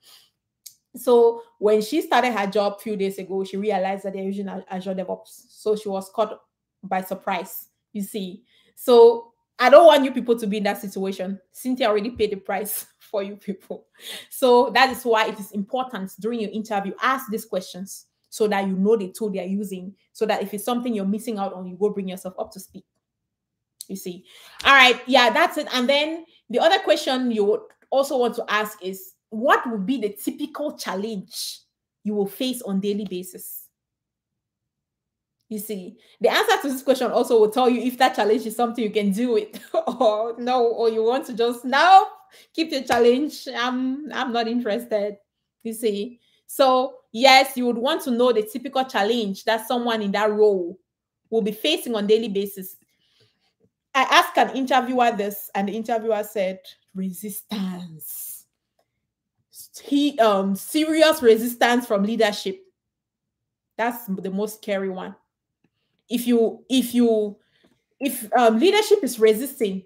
So when she started her job a few days ago, she realized that they're using Azure DevOps. So she was caught by surprise, you see. So I don't want you people to be in that situation. Cynthia already paid the price for you people. So that is why it is important during your interview, ask these questions so that you know the tool they're using, so that if it's something you're missing out on, you go bring yourself up to speed. You see. All right. Yeah, that's it. And then the other question you would also want to ask is, what would be the typical challenge you will face on daily basis? You see, the answer to this question also will tell you if that challenge is something you can deal with or no, or you want to just now keep your challenge. I'm not interested. You see. So yes, you would want to know the typical challenge that someone in that role will be facing on daily basis. I asked an interviewer this, and the interviewer said resistance. Serious resistance from leadership. That's the most scary one. If leadership is resisting,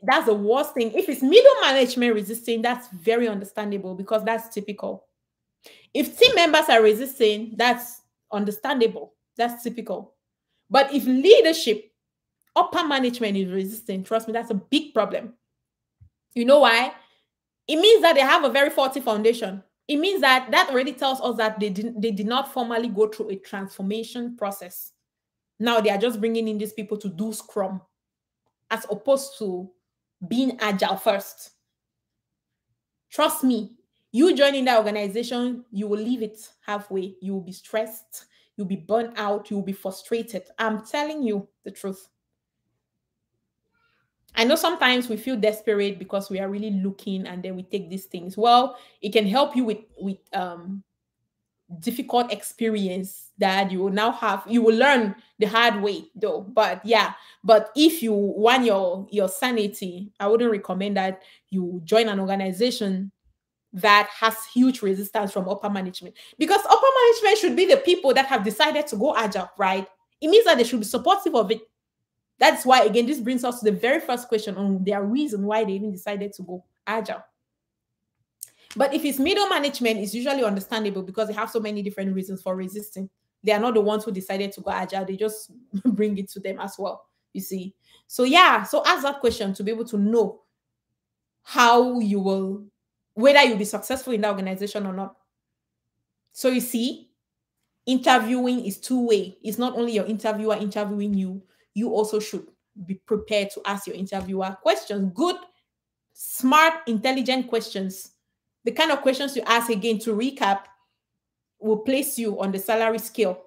that's the worst thing. If it's middle management resisting, that's very understandable because that's typical. If team members are resisting, that's understandable. That's typical. But if leadership, upper management is resisting, trust me, that's a big problem. You know why? It means that they have a very faulty foundation. It means that already tells us that they did not formally go through a transformation process. Now they are just bringing in these people to do Scrum as opposed to being agile first. Trust me, you joining that organization, you will leave it halfway. You will be stressed. You'll be burnt out. You'll be frustrated. I'm telling you the truth. I know sometimes we feel desperate because we are really looking and then we take these things. Well, it can help you with difficult experience that you will now have. You will learn the hard way though. But yeah, but if you want your sanity, I wouldn't recommend that you join an organization that has huge resistance from upper management, because upper management should be the people that have decided to go agile, right? It means that they should be supportive of it. That's why, again, this brings us to the very first question on their reason why they even decided to go agile. But if it's middle management, it's usually understandable because they have so many different reasons for resisting. They are not the ones who decided to go agile. They just bring it to them as well, you see. So yeah, so ask that question to be able to know how you will, whether you'll be successful in that organization or not. So you see, interviewing is two-way. It's not only your interviewer interviewing you, you also should be prepared to ask your interviewer questions. Good, smart, intelligent questions. The kind of questions you ask, again, to recap, will place you on the salary scale,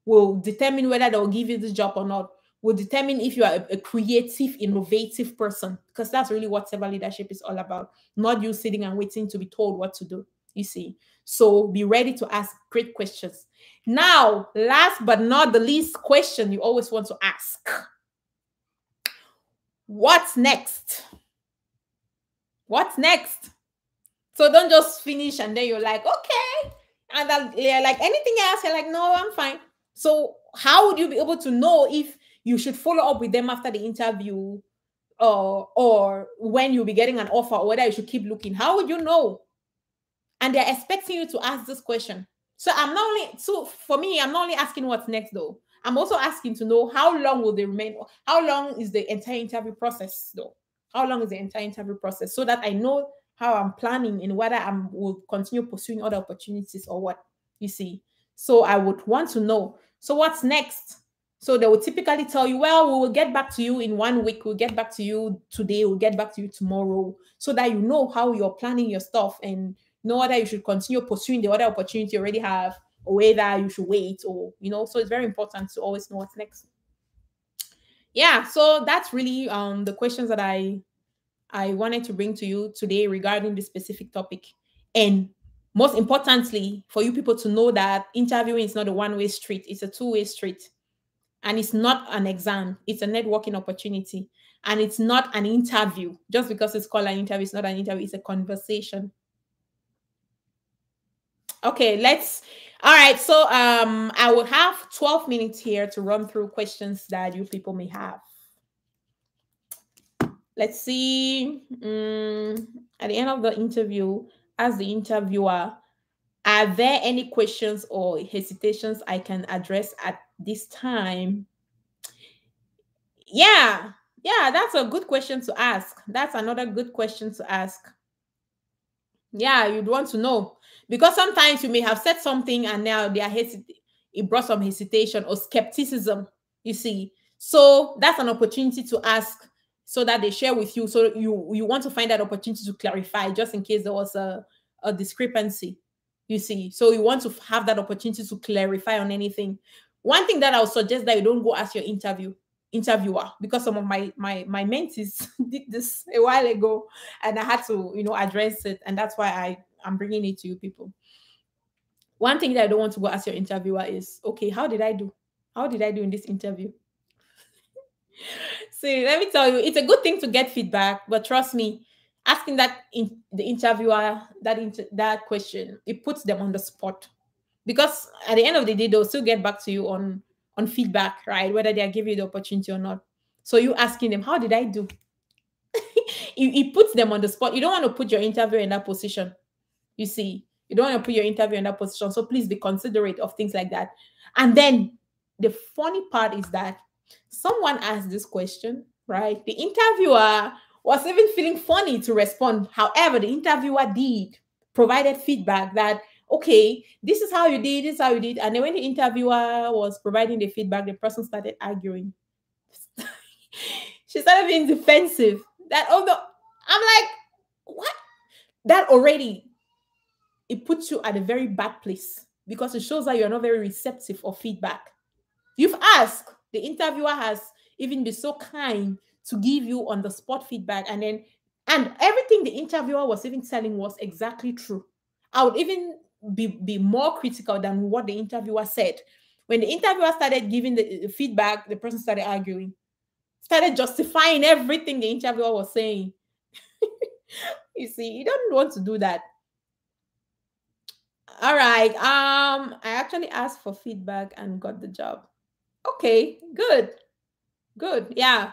will determine whether they'll give you this job or not, will determine if you are a creative, innovative person, because that's really what servant leadership is all about, not you sitting and waiting to be told what to do, you see. So be ready to ask great questions. Now, last but not the least question you always want to ask. What's next? What's next? So don't just finish and then you're like, okay. And then they're like, anything else? You're like, no, I'm fine. So how would you be able to know if you should follow up with them after the interview, or when you'll be getting an offer, or whether you should keep looking? How would you know? And they're expecting you to ask this question. So for me, I'm not only asking what's next though. I'm also asking to know how long will they remain? How long is the entire interview process though? How long is the entire interview process? So that I know how I'm planning and whether I will continue pursuing other opportunities or what, you see. So I would want to know. So what's next? So they will typically tell you, well, we will get back to you in 1 week. We'll get back to you today. We'll get back to you tomorrow, so that you know how you're planning your stuff and know whether you should continue pursuing the other opportunity you already have, or whether you should wait, or, you know, so it's very important to always know what's next. Yeah, so that's really the questions that I wanted to bring to you today regarding this specific topic. And most importantly, for you people to know that interviewing is not a one-way street, it's a two-way street. And it's not an exam, it's a networking opportunity. And it's not an interview. Just because it's called an interview, it's not an interview, it's a conversation. Okay, all right. So I will have 12 minutes here to run through questions that you people may have. Let's see. At the end of the interview, ask the interviewer, are there any questions or hesitations I can address at this time? Yeah, that's a good question to ask. That's another good question to ask. Yeah, you'd want to know, because sometimes you may have said something and now they are it brought some hesitation or skepticism, you see. So that's an opportunity to ask, so that they share with you. So you want to find that opportunity to clarify, just in case there was a discrepancy, you see. So you want to have that opportunity to clarify on anything. One thing that I would suggest that you don't go ask your interviewer, because some of my mentees did this a while ago, and I had to address it, and that's why I'm bringing it to you people. One thing that I don't want to go ask your interviewer is, okay, how did I do? How did I do in this interview? See, let me tell you, it's a good thing to get feedback, but trust me, asking the interviewer that question, it puts them on the spot, because at the end of the day, they'll still get back to you on feedback, right? Whether they are giving you the opportunity or not. So you asking them, how did I do? It puts them on the spot. You don't want to put your interviewer in that position. You see, you don't want to put your interview in that position. So please be considerate of things like that. And then the funny part is that someone asked this question, right? The interviewer was even feeling funny to respond. However, the interviewer provided feedback that, okay, this is how you did, this is how you did. And then when the interviewer was providing the feedback, the person started arguing. She started being defensive. That although I'm like, what? That already, it puts you at a very bad place, because it shows that you're not very receptive of feedback. You've asked, the interviewer has even been so kind to give you on the spot feedback, and everything the interviewer was even telling was exactly true. I would even be more critical than what the interviewer said. When the interviewer started giving the feedback, the person started arguing, started justifying everything the interviewer was saying. You see, you don't want to do that. All right. I actually asked for feedback and got the job. Okay, good. Good. Yeah.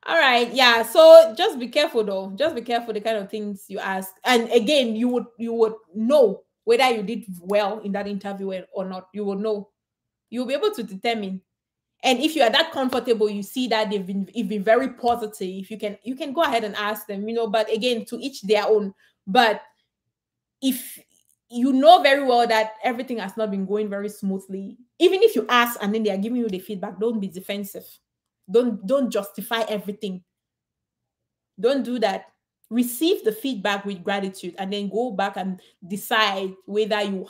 All right. Yeah. So just be careful though. Just be careful the kind of things you ask. And again, you would know whether you did well in that interview or not. You will know. You'll be able to determine. And if you are that comfortable, you see that you've been very positive, you can go ahead and ask them, but again, to each their own. But if you know very well that everything has not been going very smoothly, even if you ask and then they are giving you the feedback, don't be defensive. Don't justify everything. Don't do that. Receive the feedback with gratitude and then go back and decide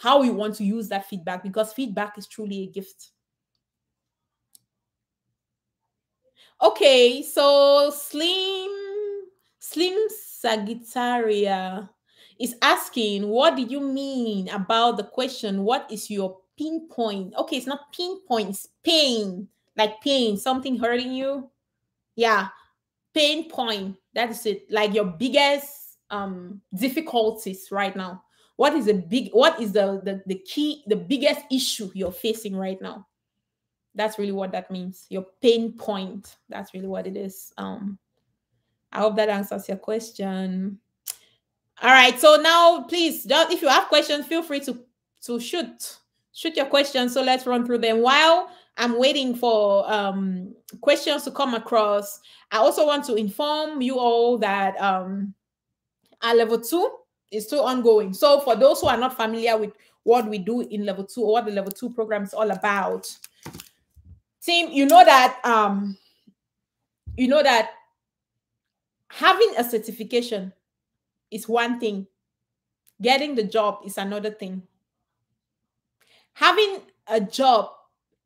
how you want to use that feedback, because feedback is truly a gift. Okay, so Slim Sagittaria is asking, what do you mean about the question, what is your pinpoint? Okay, it's not pinpoint, it's pain. Like pain, something hurting you. Yeah, pain point. That is it. Like your biggest difficulties right now. What is the key, the biggest issue you're facing right now? That's really what that means. Your pain point. That's really what it is. I hope that answers your question. All right. So now, please, just if you have questions, feel free to shoot your questions. So let's run through them. While I'm waiting for questions to come across, I also want to inform you all that our level 2 is still ongoing. So for those who are not familiar with what we do in level 2 or what the level 2 program is all about, team, you know that having a certification is one thing, getting the job is another thing. Having a job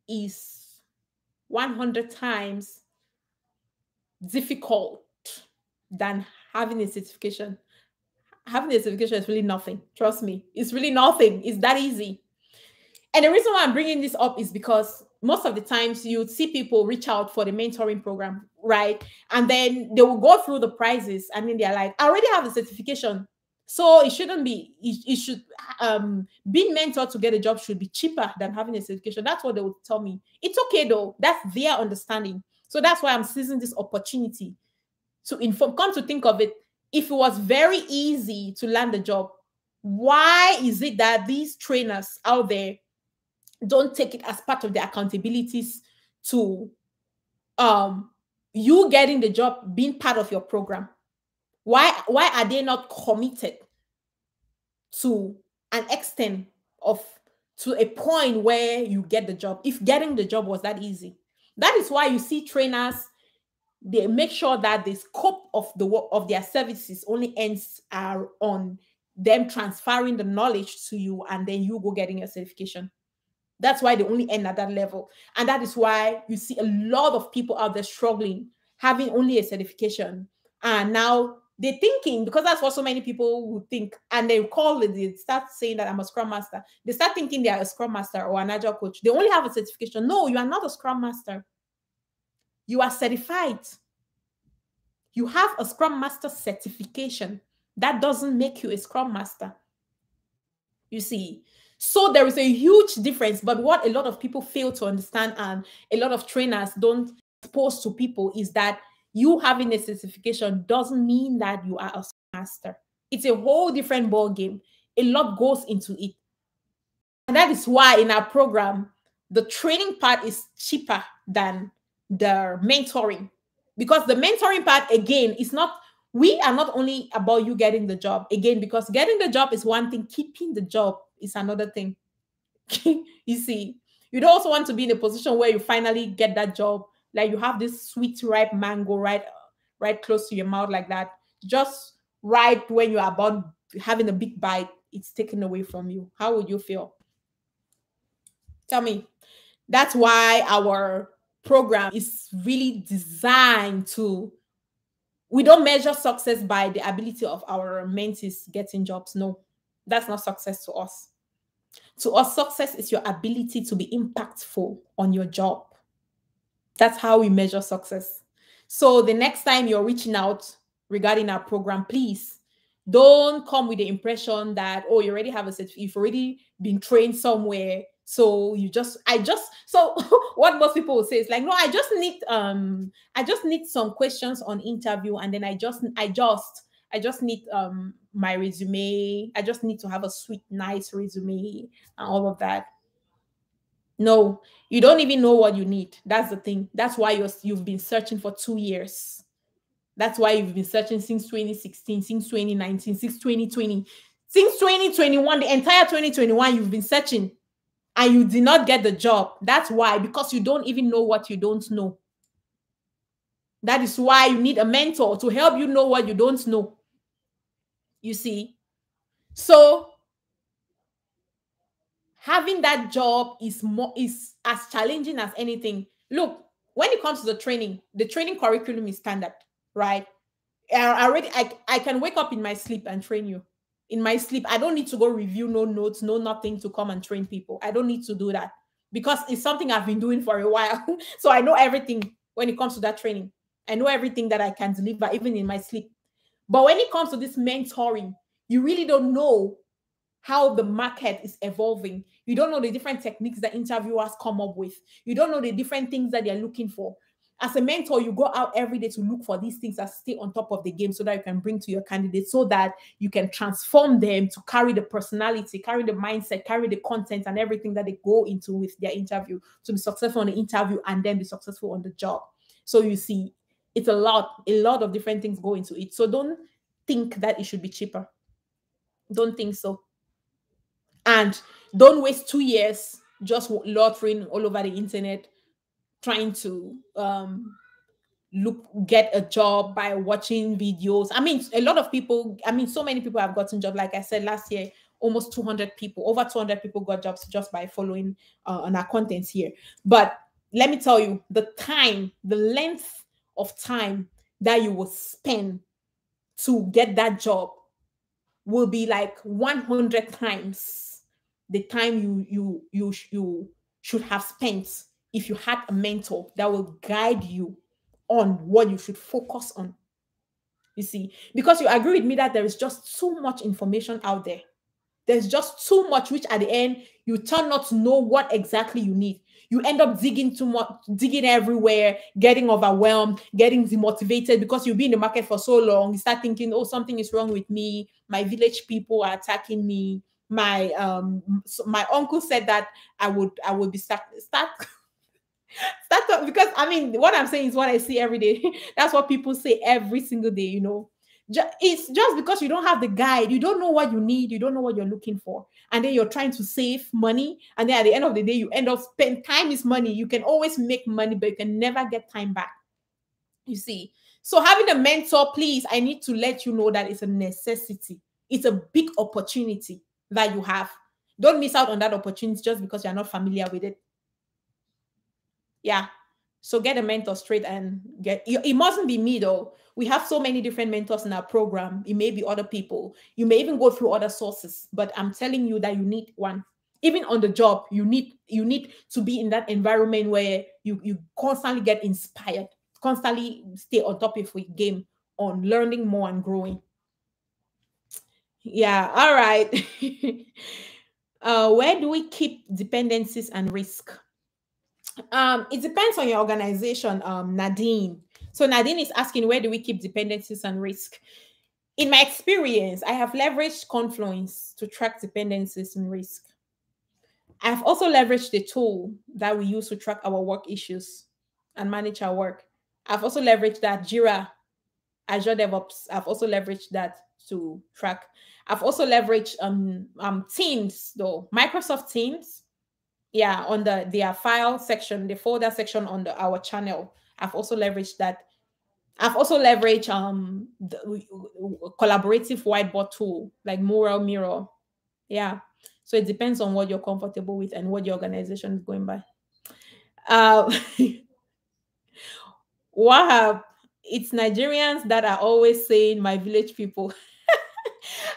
is 100 times difficult than having a certification. Having a certification is really nothing. Trust me, it's really nothing. It's that easy. And the reason why I'm bringing this up is because most of the times you see people reach out for the mentoring program, right? And then they will go through the prizes and then they're like, I already have the certification. So it shouldn't be, it should, being mentored to get a job should be cheaper than having a certification. That's what they would tell me. It's okay though. That's their understanding. So that's why I'm seizing this opportunity to inform. Come to think of it, if it was very easy to land a job, why is it that these trainers out there don't take it as part of their accountabilities to you getting the job being part of your program? Why are they not committed to an extent of to a point where you get the job, if getting the job was that easy? That is why you see trainers, they make sure that the scope of the work of their services only ends on them transferring the knowledge to you and then you go getting your certification. That's why they only end at that level. And that is why you see a lot of people out there struggling, having only a certification. And now they're thinking, because that's what so many people would think, and they call it, they start saying that I'm a Scrum Master. They start thinking they are a Scrum Master or an Agile coach. They only have a certification. No, you are not a Scrum Master. You are certified. You have a Scrum Master certification. That doesn't make you a Scrum Master. You see, so there is a huge difference. But what a lot of people fail to understand, and a lot of trainers don't expose to people, is that you having a certification doesn't mean that you are a master. It's a whole different ball game. A lot goes into it, and that is why in our program, the training part is cheaper than the mentoring, because the mentoring part, again, is not, we are not only about you getting the job, again, because getting the job is one thing, keeping the job is another thing. You see, you'd also want to be in a position where you finally get that job, like you have this sweet ripe mango right close to your mouth, like that, just right when you're about having a big bite, it's taken away from you. How would you feel? Tell me. That's why our program is really designed to, we don't measure success by the ability of our mentees getting jobs. No, that's not success to us. To us, success is your ability to be impactful on your job. That's how we measure success. So the next time you're reaching out regarding our program, please don't come with the impression that, oh, you already have a certificate, you've already been trained somewhere. So so what most people will say is like, no, I just need some questions on interview, and then I just need my resume. I just need to have a sweet, nice resume and all of that. No, you don't even know what you need. That's the thing. That's why you've been searching for 2 years. That's why you've been searching since 2016, since 2019, since 2020, since 2021, the entire 2021, you've been searching and you did not get the job. That's why, because you don't even know what you don't know. That is why you need a mentor to help you know what you don't know. You see? So having that job is as challenging as anything. Look, when it comes to the training curriculum is standard, right? I can wake up in my sleep and train you. In my sleep, I don't need to go review no notes, no nothing to come and train people. I don't need to do that because it's something I've been doing for a while. So I know everything when it comes to that training. I know everything that I can deliver even in my sleep. But when it comes to this mentoring, you really don't know how the market is evolving. You don't know the different techniques that interviewers come up with. You don't know the different things that they're looking for. As a mentor, you go out every day to look for these things and stay on top of the game so that you can bring to your candidates, so that you can transform them to carry the personality, carry the mindset, carry the content and everything that they go into with their interview to be successful on the interview and then be successful on the job. So you see, it's a lot of different things go into it. So don't think that it should be cheaper. Don't think so. And don't waste 2 years just loitering all over the internet trying to get a job by watching videos. I mean, a lot of people, I mean, so many people have gotten jobs. Like I said, last year, almost 200 people, over 200 people got jobs just by following on our contents here. But let me tell you, the length of time that you will spend to get that job will be like 100 times the time you should have spent if you had a mentor that will guide you on what you should focus on. You see, because you agree with me that there is just too much information out there. There's just too much, which at the end, you turn not to know what exactly you need. You end up digging too much, digging everywhere, getting overwhelmed, getting demotivated because you've been in the market for so long. You start thinking, oh, something is wrong with me. My village people are attacking me. My uncle said that I would be stuck. Because I mean, what I'm saying is what I see every day. That's what people say every single day, you know. It's just because you don't have the guide, you don't know what you need, you don't know what you're looking for, and then you're trying to save money, and then at the end of the day, you end up spend time is money. You can always make money, but you can never get time back. You see, so having a mentor, please, I need to let you know that it's a necessity. It's a big opportunity that you have. Don't miss out on that opportunity just because you're not familiar with it. Yeah. So get a mentor straight and it mustn't be me though. We have so many different mentors in our program. It may be other people. You may even go through other sources, but I'm telling you that you need one. Even on the job, you need to be in that environment where you constantly get inspired, constantly stay on top of your game on learning more and growing. Yeah, all right. Where do we keep dependencies and risk? It depends on your organization, Nadine. So Nadine is asking, where do we keep dependencies and risk? In my experience, I have leveraged Confluence to track dependencies and risk. I've also leveraged the tool that we use to track our work issues and manage our work. I've also leveraged that Jira, Azure DevOps. I've also leveraged that to track. I've also leveraged Teams, though Microsoft Teams. Yeah, on their file section, the folder section on our channel. I've also leveraged that. I've also leveraged the collaborative whiteboard tool like Mural Mirror. Yeah. So it depends on what you're comfortable with and what your organization is going by. Uh, Wahab, it's Nigerians that are always saying my village people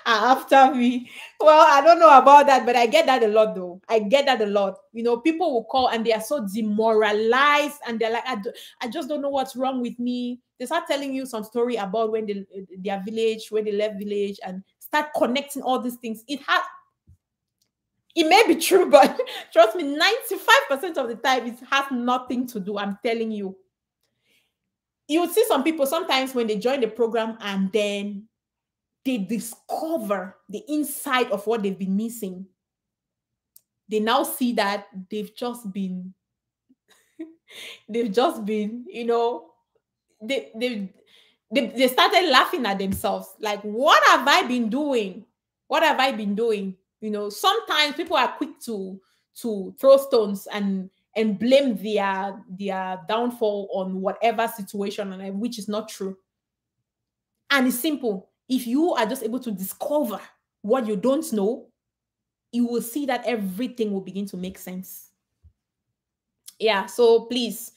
are after me. Well, I don't know about that, but I get that a lot though. I get that a lot. You know, people will call and they are so demoralized and they're like, I just don't know what's wrong with me. They start telling you some story about when their village, when they left village, and start connecting all these things. It may be true, but trust me, 95% of the time it has nothing to do. I'm telling you. You would see some people sometimes when they join the program and then they discover the inside of what they've been missing. They now see that they've just been, they started laughing at themselves. Like, what have I been doing? What have I been doing? Sometimes people are quick to throw stones and blame their downfall on whatever situation, and which is not true. And it's simple. If you are just able to discover what you don't know, you will see that everything will begin to make sense. Yeah, so please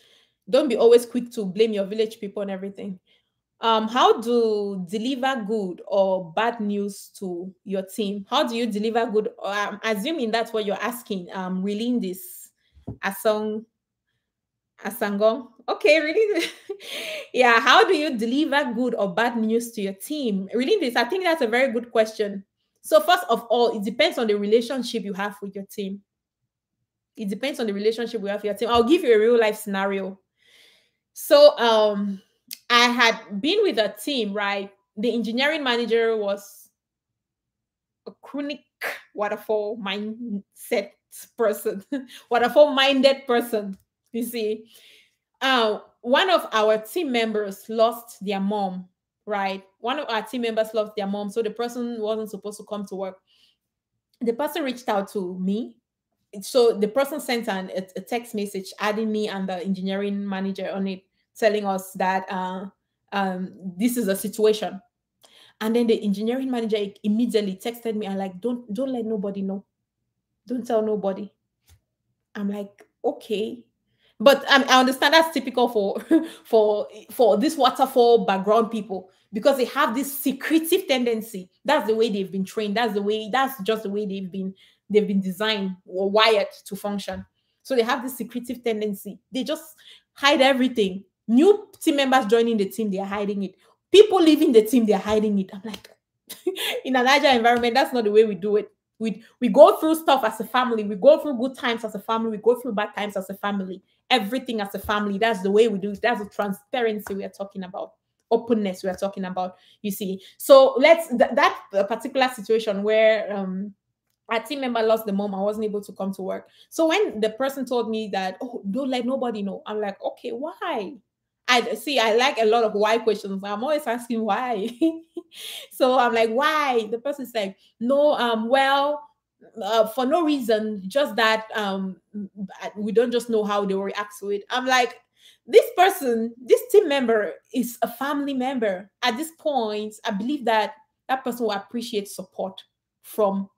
don't be always quick to blame your village people and everything. How do deliver good or bad news to your team? How do you deliver good? Assuming that's what you're asking. Reeling this asong asangong. Okay, really. Yeah, how do you deliver good or bad news to your team? Reeling this, I think that's a very good question. So first of all, it depends on the relationship you have with your team. It depends on the relationship we have with your team. I'll give you a real life scenario. So I had been with a team, right? The engineering manager was a chronic waterfall mindset person, waterfall minded person. You see, one of our team members lost their mom, right? One of our team members lost their mom, so the person wasn't supposed to come to work. The person reached out to me. So the person sent a text message adding me and the engineering manager on it, telling us that this is a situation. And then the engineering manager immediately texted me and like, don't let nobody know. Don't tell nobody. I'm like, okay. But I understand that's typical for for this waterfall background people because they have this secretive tendency. That's the way they've been trained. That's just the way they've been designed or wired to function. So they have this secretive tendency. They just hide everything. New team members joining the team, they're hiding it. People leaving the team, they're hiding it. I'm like, in an agile environment, that's not the way we do it. We go through stuff as a family. We go through good times as a family. We go through bad times as a family. Everything as a family. That's the way we do it. That's the transparency we are talking about. Openness we are talking about. You see. So that particular situation where our team member lost the mom. I wasn't able to come to work. So when the person told me that, oh, don't let nobody know, I'm like, okay, why? I like a lot of why questions. I'm always asking why. So I'm like, why? The person's like, no, well, for no reason, just that we don't just know how they will react to it. I'm like, this team member is a family member. At this point, I believe that that person will appreciate support from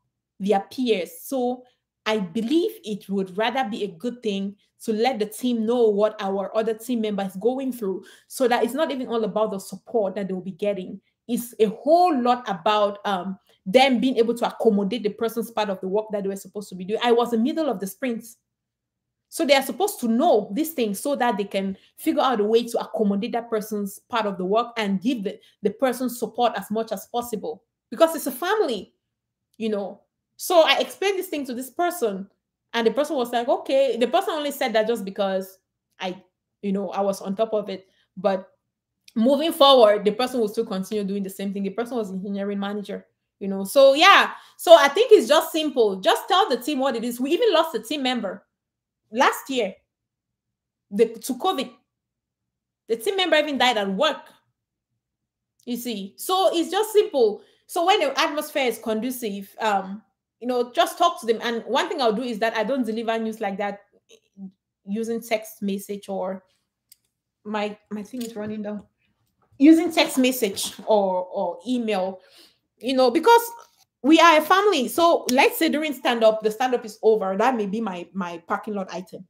their peers. So I believe it would rather be a good thing to let the team know what our other team member is going through, so that it's not even all about the support that they'll be getting. It's a whole lot about them being able to accommodate the person's part of the work that they were supposed to be doing. I was in the middle of the sprint. So they are supposed to know these things so that they can figure out a way to accommodate that person's part of the work and give the person support as much as possible, because it's a family, you know. So I explained this thing to this person, and the person was like, okay. The person only said that just because I, I was on top of it. But moving forward, the person will still continue doing the same thing. The person was engineering manager, So yeah. So I think it's just simple. Just tell the team what it is. We even lost a team member last year to COVID. The team member even died at work. You see, so it's just simple. So when the atmosphere is conducive, just talk to them. And one thing I'll do is that I don't deliver news like that using text message, or my thing is running down. Using text message or email, because we are a family. So let's say during stand-up, the stand-up is over. That may be my parking lot item.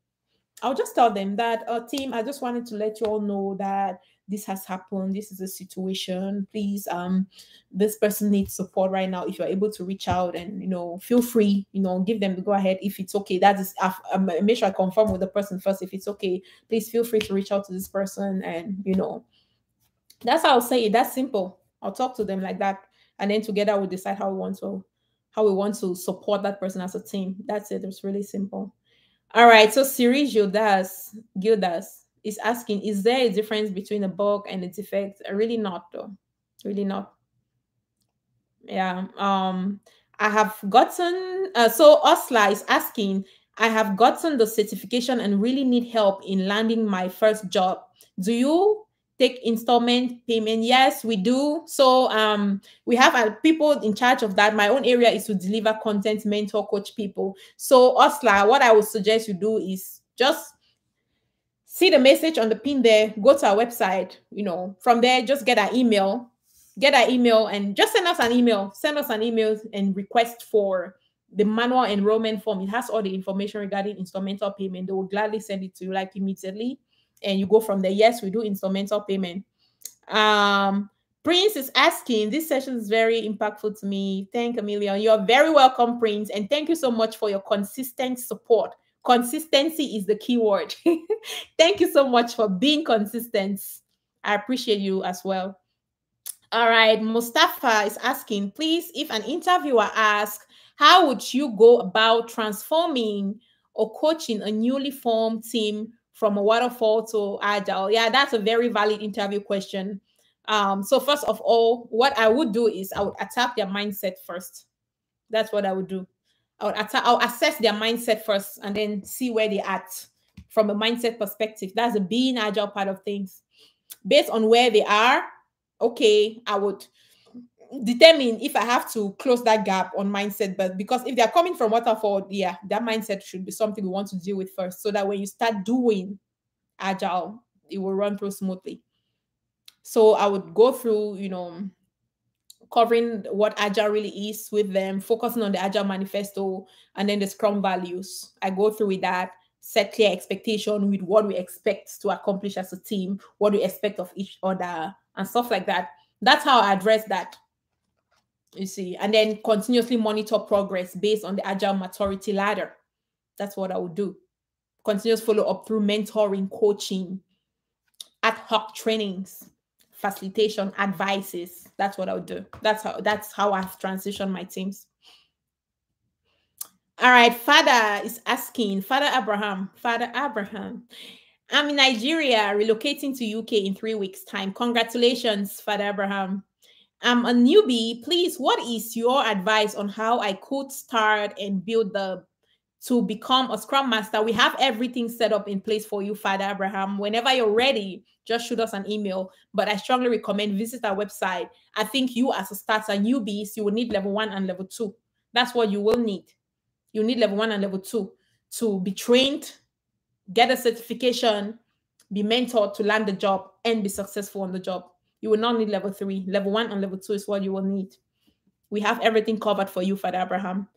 I'll just tell them that, team, I just wanted to let you all know that this has happened. This is a situation. Please, this person needs support right now. If you're able to reach out and, feel free, give them the go ahead. If it's okay, that is, make sure I confirm with the person first. If it's okay, please feel free to reach out to this person. And, that's how I'll say it. That's simple. I'll talk to them like that. And then together we'll decide how we want to support that person as a team. That's it. It's really simple. All right, so Siri Gildas is asking, is there a difference between a bug and a defect? Really not, though. Really not. Yeah. I have gotten, so Osla is asking, I have gotten the certification and really need help in landing my first job. Do you take installment payment? Yes, we do. So we have people in charge of that. My own area is to deliver content, mentor, coach people. So Osla, what I would suggest you do is just see the message on the pin there, go to our website, from there, just get our email and just send us an email and request for the manual enrollment form. It has all the information regarding instrumental payment. They will gladly send it to you like immediately, and you go from there. Yes, we do instrumental payment. Prince is asking, this session is very impactful to me. Thank you, Amelia. You're very welcome, Prince, and thank you so much for your consistent support. Consistency is the key word. Thank you so much for being consistent. I appreciate you as well. All right, Mustafa is asking, please, if an interviewer asks, how would you go about transforming or coaching a newly formed team from a waterfall to agile? Yeah, that's a very valid interview question. So first of all, what I would do is I would attack their mindset first. That's what I would do. I'll assess their mindset first and then see where they're at from a mindset perspective. That's the being agile part of things. Based on where they are, okay, I would determine if I have to close that gap on mindset. But because if they're coming from waterfall, yeah, that mindset should be something we want to deal with first, so that when you start doing agile, it will run through smoothly. So I would go through, covering what agile really is with them, focusing on the agile manifesto and then the Scrum values. I go through with that, set clear expectation with what we expect to accomplish as a team, what we expect of each other, and stuff like that. That's how I address that, you see, and then continuously monitor progress based on the agile maturity ladder. That's what I would do. Continuous follow up through mentoring, coaching, ad hoc trainings, facilitation, advices. That's what I would do. That's how I've transitioned my teams. All right, Father is asking, Father Abraham, I'm in Nigeria, relocating to UK in 3 weeks' time. Congratulations, Father Abraham. I'm a newbie. Please, what is your advice on how I could start and build to become a Scrum Master? We have everything set up in place for you, Father Abraham. Whenever you're ready, just shoot us an email. But I strongly recommend visit our website. I think you, as a starter newbies, you will need level 1 and level 2. That's what you will need. You need level 1 and level 2 to be trained, get a certification, be mentored to land the job, and be successful on the job. You will not need level 3. Level 1 and level 2 is what you will need. We have everything covered for you, Father Abraham.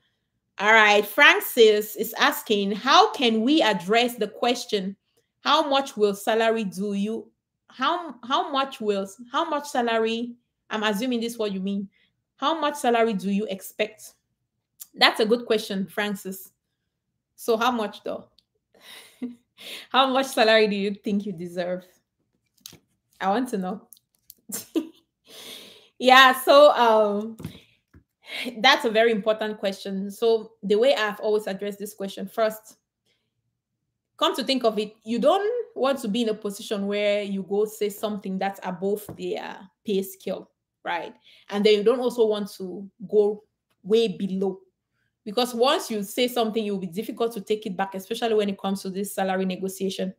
All right. Francis is asking, how can we address the question, how much will salary do you? How much salary? I'm assuming this is what you mean. How much salary do you expect? That's a good question, Francis. So how much though? How much salary do you think you deserve? I want to know. Yeah, so that's a very important question. So the way I've always addressed this question, first, come to think of it, you don't want to be in a position where you go say something that's above their pay scale, right? And then you don't also want to go way below, because once you say something, it will be difficult to take it back, especially when it comes to this salary negotiation.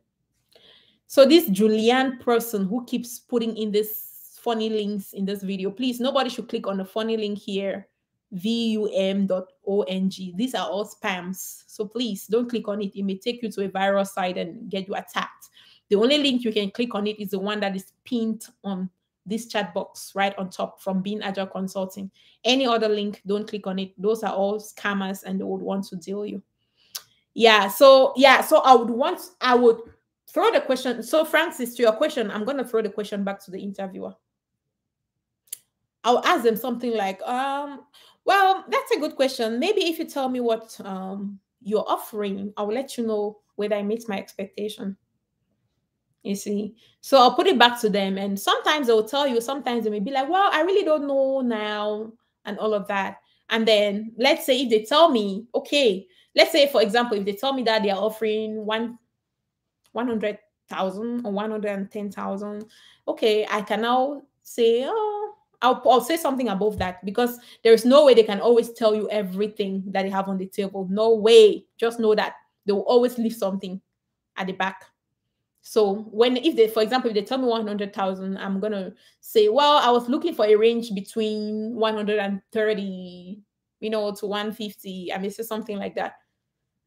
So this Julian person who keeps putting in this funny links in this video, please, nobody should click on the funny link here, vum.ong. These are all spams. So please don't click on it. It may take you to a viral site and get you attacked. The only link you can click on it is the one that is pinned on this chat box right on top from Being Agile Consulting. Any other link, don't click on it. Those are all scammers and they would want to deal you. So I would throw the question. So Francis, to your question, I'm going to throw the question back to the interviewer. I'll ask them something like, well, that's a good question. Maybe if you tell me what you're offering, I'll let you know whether I meet my expectation. You see, so I'll put it back to them, and sometimes they'll tell you, sometimes they may be like, well, I really don't know now, and all of that. And then let's say if they tell me, okay, let's say for example, if they tell me that they are offering 100,000 or 110,000, okay, I can now say, oh, I'll say something above that, because there is no way they can always tell you everything that they have on the table. No way. Just know that they will always leave something at the back. So if they, for example, if they tell me 100,000, I'm gonna say, well, I was looking for a range between 130, to 150. I may say something like that,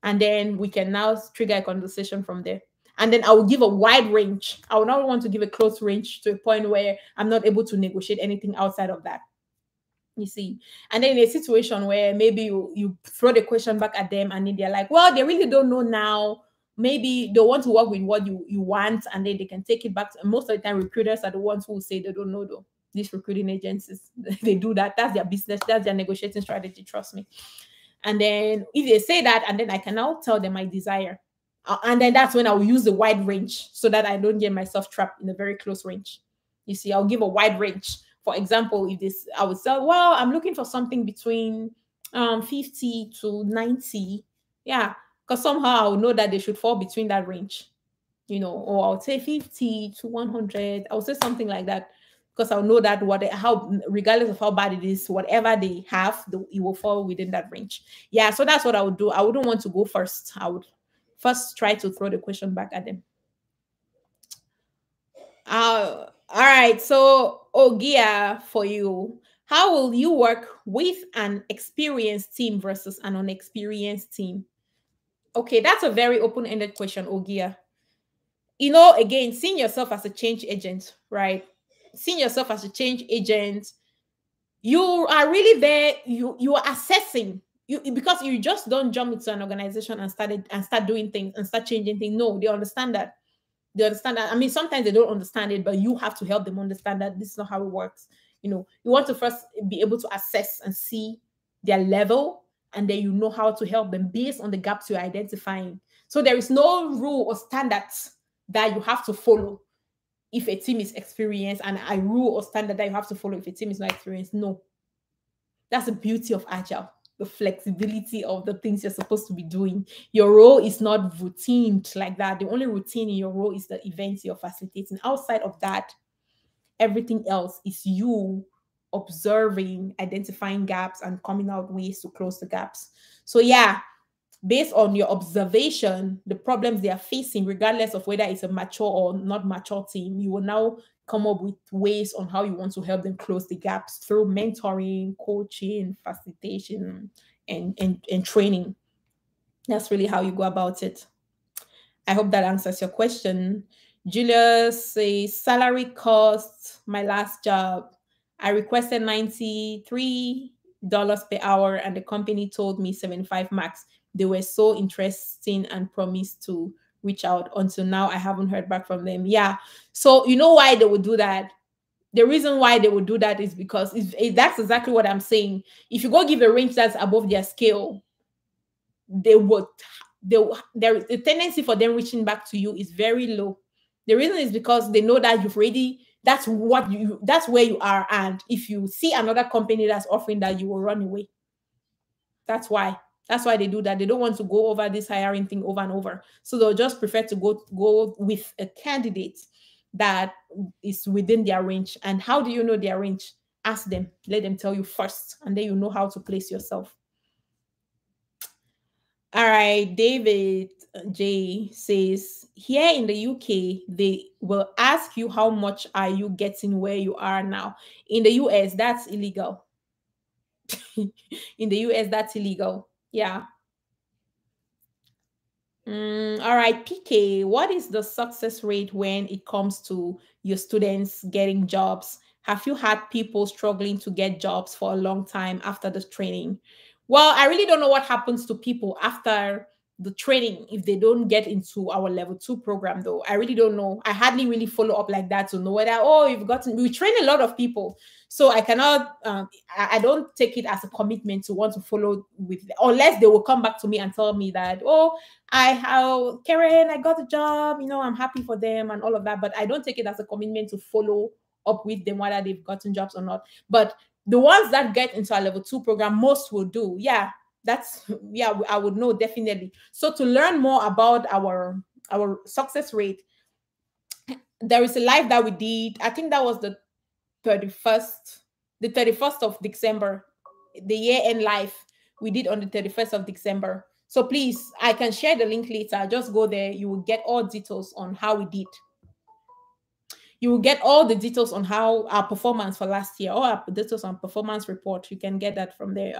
and then we can now trigger a conversation from there. And then I will give a wide range. I will not want to give a close range to a point where I'm not able to negotiate anything outside of that. You see, and then in a situation where maybe you throw the question back at them, and then they're like, well, they really don't know now. Maybe they want to work with what you want, and then they can take it back. And most of the time, recruiters are the ones who say they don't know, though. These recruiting agencies, they do that. That's their business. That's their negotiating strategy. Trust me. And then if they say that, and then I can now tell them my desire. And then that's when I will use the wide range so that I don't get myself trapped in a very close range. You see, I'll give a wide range. For example, if this, I would say, well, I'm looking for something between 50 to 90. Yeah, because somehow I'll know that they should fall between that range, or I'll say 50 to 100. I'll say something like that, because I'll know that regardless of how bad it is, whatever they have, it will fall within that range. Yeah, so that's what I would do. I wouldn't want to go first. I would first try to throw the question back at them. All right. So, Ogia, for you, how will you work with an experienced team versus an unexperienced team? Okay, that's a very open-ended question, Ogia. Again, seeing yourself as a change agent, right? Seeing yourself as a change agent, you are really there. You are assessing because you just don't jump into an organization and start doing things and start changing things. No, they understand that. They understand that. I mean, sometimes they don't understand it, but you have to help them understand that this is not how it works. You want to first be able to assess and see their level, and then you know how to help them based on the gaps you're identifying. So there is no rule or standards that you have to follow if a team is experienced, and a rule or standard that you have to follow if a team is not experienced. No. That's the beauty of Agile, the flexibility of the things you're supposed to be doing. Your role is not routine like that. The only routine in your role is the events you're facilitating. Outside of that, everything else is you observing, identifying gaps, and coming out ways to close the gaps. So yeah, based on your observation, the problems they are facing, regardless of whether it's a mature or not mature team, you will now come up with ways on how you want to help them close the gaps through mentoring, coaching, facilitation, and training. That's really how you go about it. I hope that answers your question. Julius says, salary cost, my last job. I requested 93. per hour, and the company told me 75 max. They were so interesting and promised to reach out. Until now, I haven't heard back from them. Yeah. So you know why they would do that? The reason why they would do that is because that's exactly what I'm saying. If you go give a range that's above their scale, they would there the tendency for them reaching back to you is very low. The reason is because they know that you've already that's where you are, and if you see another company that's offering that, you will run away. That's why. That's why they do that. They don't want to go over this hiring thing over and over. So they'll just prefer to go with a candidate that is within their range. And how do you know their range? Ask them. Let them tell you first, and then you know how to place yourself. All right, David J says, here in the UK, they will ask you how much are you getting where you are now. In the US, that's illegal. In the US, that's illegal. Yeah. All right, PK, what is the success rate when it comes to your students getting jobs? Have you had people struggling to get jobs for a long time after the training? Well, I really don't know what happens to people after the training if they don't get into our level 2 program, though. I really don't know. I hardly really follow up like that to know whether, oh, you've gotten, we train a lot of people. So I cannot, I don't take it as a commitment to want to follow with, unless they will come back to me and tell me that, oh, Karen, I got a job, I'm happy for them and all of that. But I don't take it as a commitment to follow up with them, whether they've gotten jobs or not. But the ones that get into our level 2 program, most will do. Yeah, I would know definitely. So to learn more about our success rate, there is a live that we did. I think that was the 31st of December, the year end live we did on the 31st of December. So please, I can share the link later. Just go there. You will get all details on how we did. You will get all the details on how our performance for last year, all our details on performance report. You can get that from there.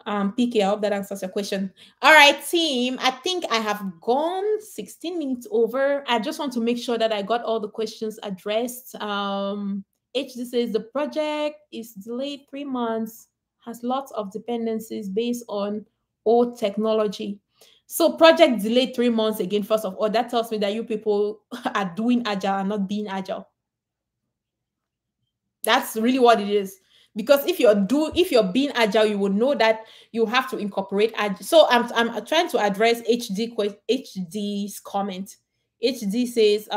PK, I hope that answers your question. All right, team. I think I have gone 16 minutes over. I just want to make sure that I got all the questions addressed. HD says the project is delayed 3 months, has lots of dependencies based on old technology. So project delayed 3 months again, first of all, that tells me that you people are doing Agile and not being Agile. That's really what it is. Because if you're being Agile, you would know that you have to incorporate Agile. So I'm trying to address HD's comment. HD says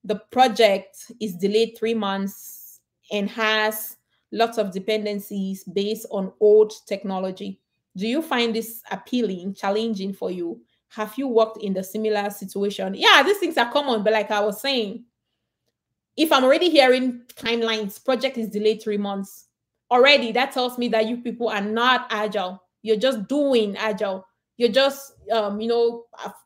the project is delayed 3 months and has lots of dependencies based on old technology. Do you find this appealing, challenging for you? Have you worked in the similar situation? Yeah, these things are common, but like I was saying, if I'm already hearing timelines, project is delayed 3 months, already that tells me that you people are not Agile. You're just doing Agile. You're just,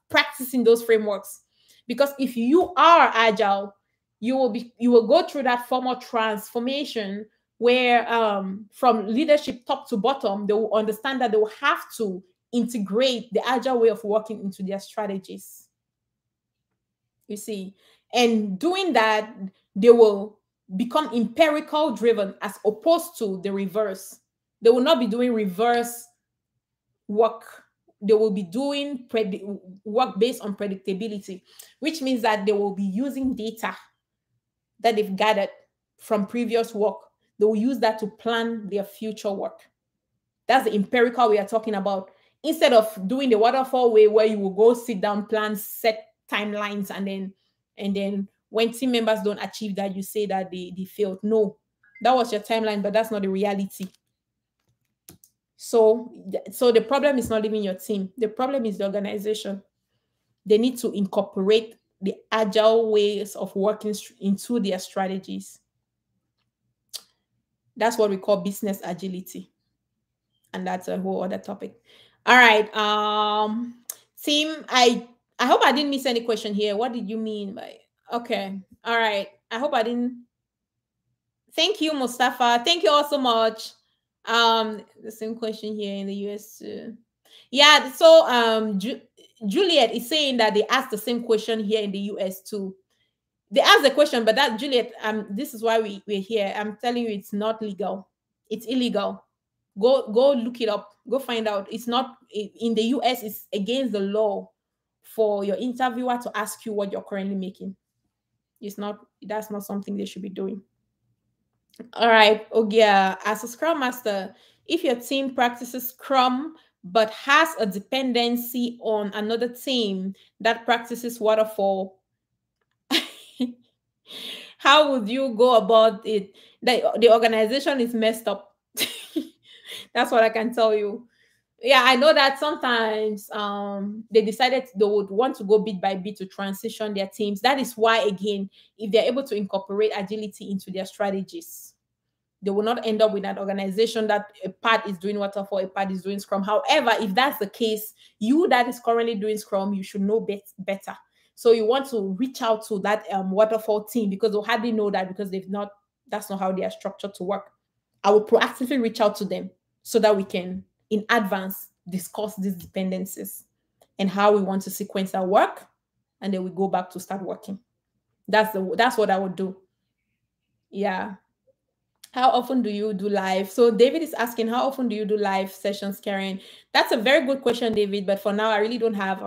practicing those frameworks. Because if you are Agile, you will go through that formal transformation where from leadership top to bottom, they will understand that they will have to integrate the Agile way of working into their strategies. You see, and doing that, they will become empirical driven as opposed to the reverse. They will not be doing reverse work. They will be doing work based on predictability, which means that they will be using data that they've gathered from previous work. They will use that to plan their future work. That's the empirical we are talking about. Instead of doing the waterfall way where you will go sit down, plan, set timelines, and then when team members don't achieve that, you say that they failed. No, that was your timeline, but that's not the reality. So the problem is not even your team. The problem is the organization. They need to incorporate the Agile ways of working into their strategies. That's what we call business agility. And that's a whole other topic. All right. Team, I hope I didn't miss any question here. What did you mean by okay? All right. I hope I didn't. Thank you, Mustafa. Thank you all so much. The same question here in the US too. Yeah, so Juliet is saying that they asked the same question here in the US too. They asked the question, but that Juliet, this is why we're here. I'm telling you, it's not legal. It's illegal. Go look it up. Go find out. It's not in the US. It's against the law for your interviewer to ask you what you're currently making. It's not. That's not something they should be doing. All right, Ogia, as a Scrum Master, if your team practices Scrum but has a dependency on another team that practices Waterfall, how would you go about it? The organization is messed up. That's what I can tell you. Yeah, I know that sometimes they decided they would want to go bit by bit to transition their teams. That is why, again, if they're able to incorporate agility into their strategies, they will not end up with an organization that a part is doing waterfall, a part is doing Scrum. However, if that's the case, you that is currently doing Scrum, you should know better. So you want to reach out to that waterfall team because they'll hardly know that because they've not, that's not how they are structured to work. I will proactively reach out to them so that we can, in advance, discuss these dependencies and how we want to sequence our work, and then we go back to start working. That's what I would do. Yeah. How often do you do live? So David is asking, how often do you do live sessions, Karen? That's a very good question, David. But for now, I really don't have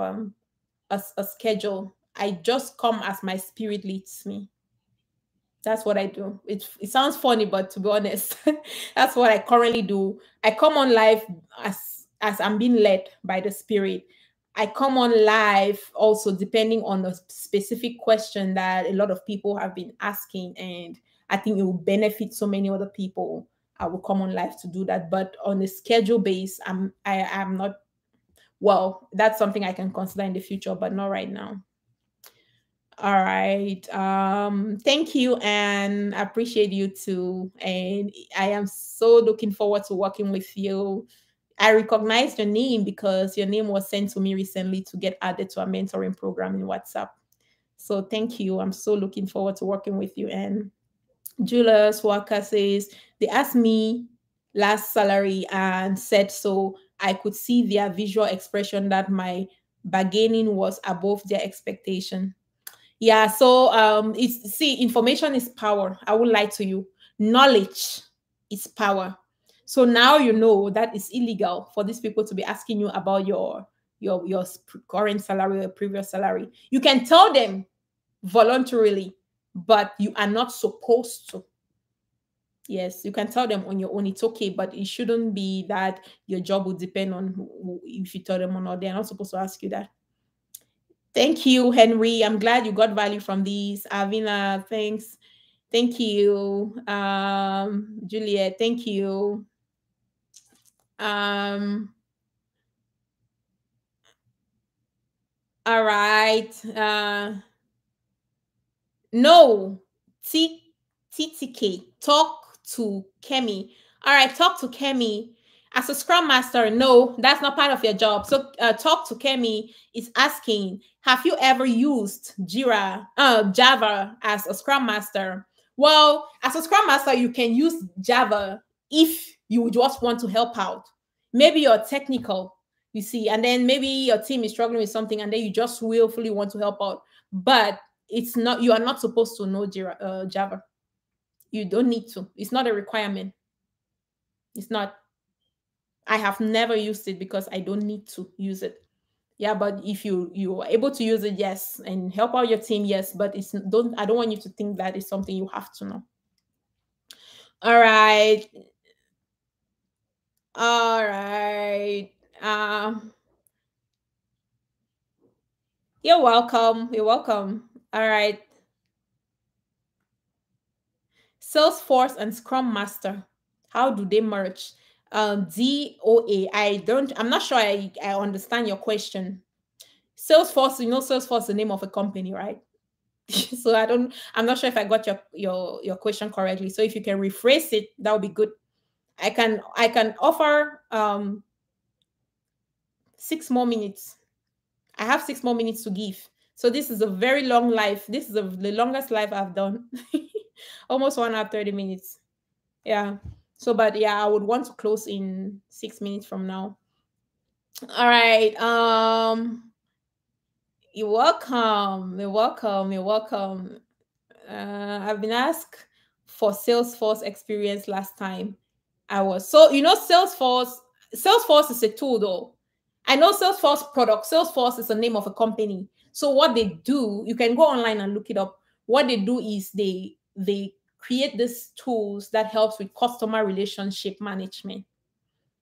a schedule. I just come as my spirit leads me. That's what I do. It sounds funny, but to be honest, that's what I currently do. I come on live as I'm being led by the spirit. I come on live also depending on a specific question that a lot of people have been asking, and I think it will benefit so many other people. I will come on live to do that, but on a schedule base, I'm not. Well, that's something I can consider in the future, but not right now. All right. Thank you, and I appreciate you too. And I am so looking forward to working with you. I recognize your name because your name was sent to me recently to get added to a mentoring program in WhatsApp. So thank you. I'm so looking forward to working with you. And Julius Walker says they asked me last salary and said so I could see their visual expression that my bargaining was above their expectation. Yeah, so it's see, information is power. I won't lie to you. Knowledge is power. So now you know that it's illegal for these people to be asking you about your current salary or previous salary. You can tell them voluntarily, but you are not supposed to. Yes, you can tell them on your own. It's okay, but it shouldn't be that your job will depend on if you tell them or not. They're not supposed to ask you that. Thank you, Henry. I'm glad you got value from these. Avina, thanks. Thank you. Juliet, thank you. Um, all right. No. TTK. Talk to Kemi. All right, talk to Kemi. As a Scrum Master, no, that's not part of your job. So talk to Kemi is asking, have you ever used Java as a Scrum Master? Well, as a Scrum Master, you can use Java if you just want to help out. Maybe you're technical, you see, and then maybe your team is struggling with something, and then you just willfully want to help out. But it's not, you are not supposed to know Java. You don't need to. It's not a requirement. It's not. I have never used it because I don't need to use it. Yeah, but if you are able to use it, yes, and help out your team, yes. But it's don't. I don't want you to think that is something you have to know. All right. All right. You're welcome. You're welcome. All right. Salesforce and Scrum Master. How do they merge? DOA. I'm not sure I understand your question. Salesforce, you know, Salesforce is the name of a company, right? So I'm not sure if I got your question correctly. So if you can rephrase it, that would be good. I can offer 6 more minutes. I have 6 more minutes to give. So this is a very long life. This is the longest life I've done. Almost 1 hour, 30 minutes. Yeah. So, but yeah, I would want to close in 6 minutes from now. All right. You're welcome. You're welcome. You're welcome. I've been asked for Salesforce experience last time. hours. So, Salesforce is a tool though. I know Salesforce product. Salesforce is the name of a company. So what they do, you can go online and look it up. What they do is they create these tools that helps with customer relationship management.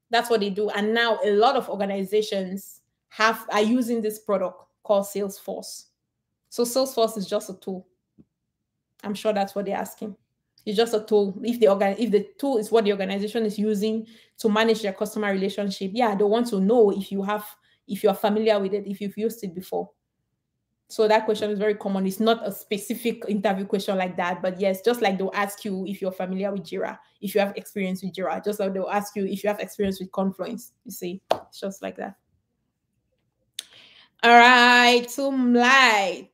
That's what they do. And now a lot of organizations are using this product called Salesforce. So Salesforce is just a tool. I'm sure that's what they're asking. It's just a tool. If the tool is what the organization is using to manage their customer relationship, yeah, they want to know if you're familiar with it, if you've used it before. So that question is very common. It's not a specific interview question like that, but yes, just like they'll ask you if you're familiar with Jira, if you have experience with Jira, just like they'll ask you if you have experience with Confluence. You see, it's just like that. All right, Tumlai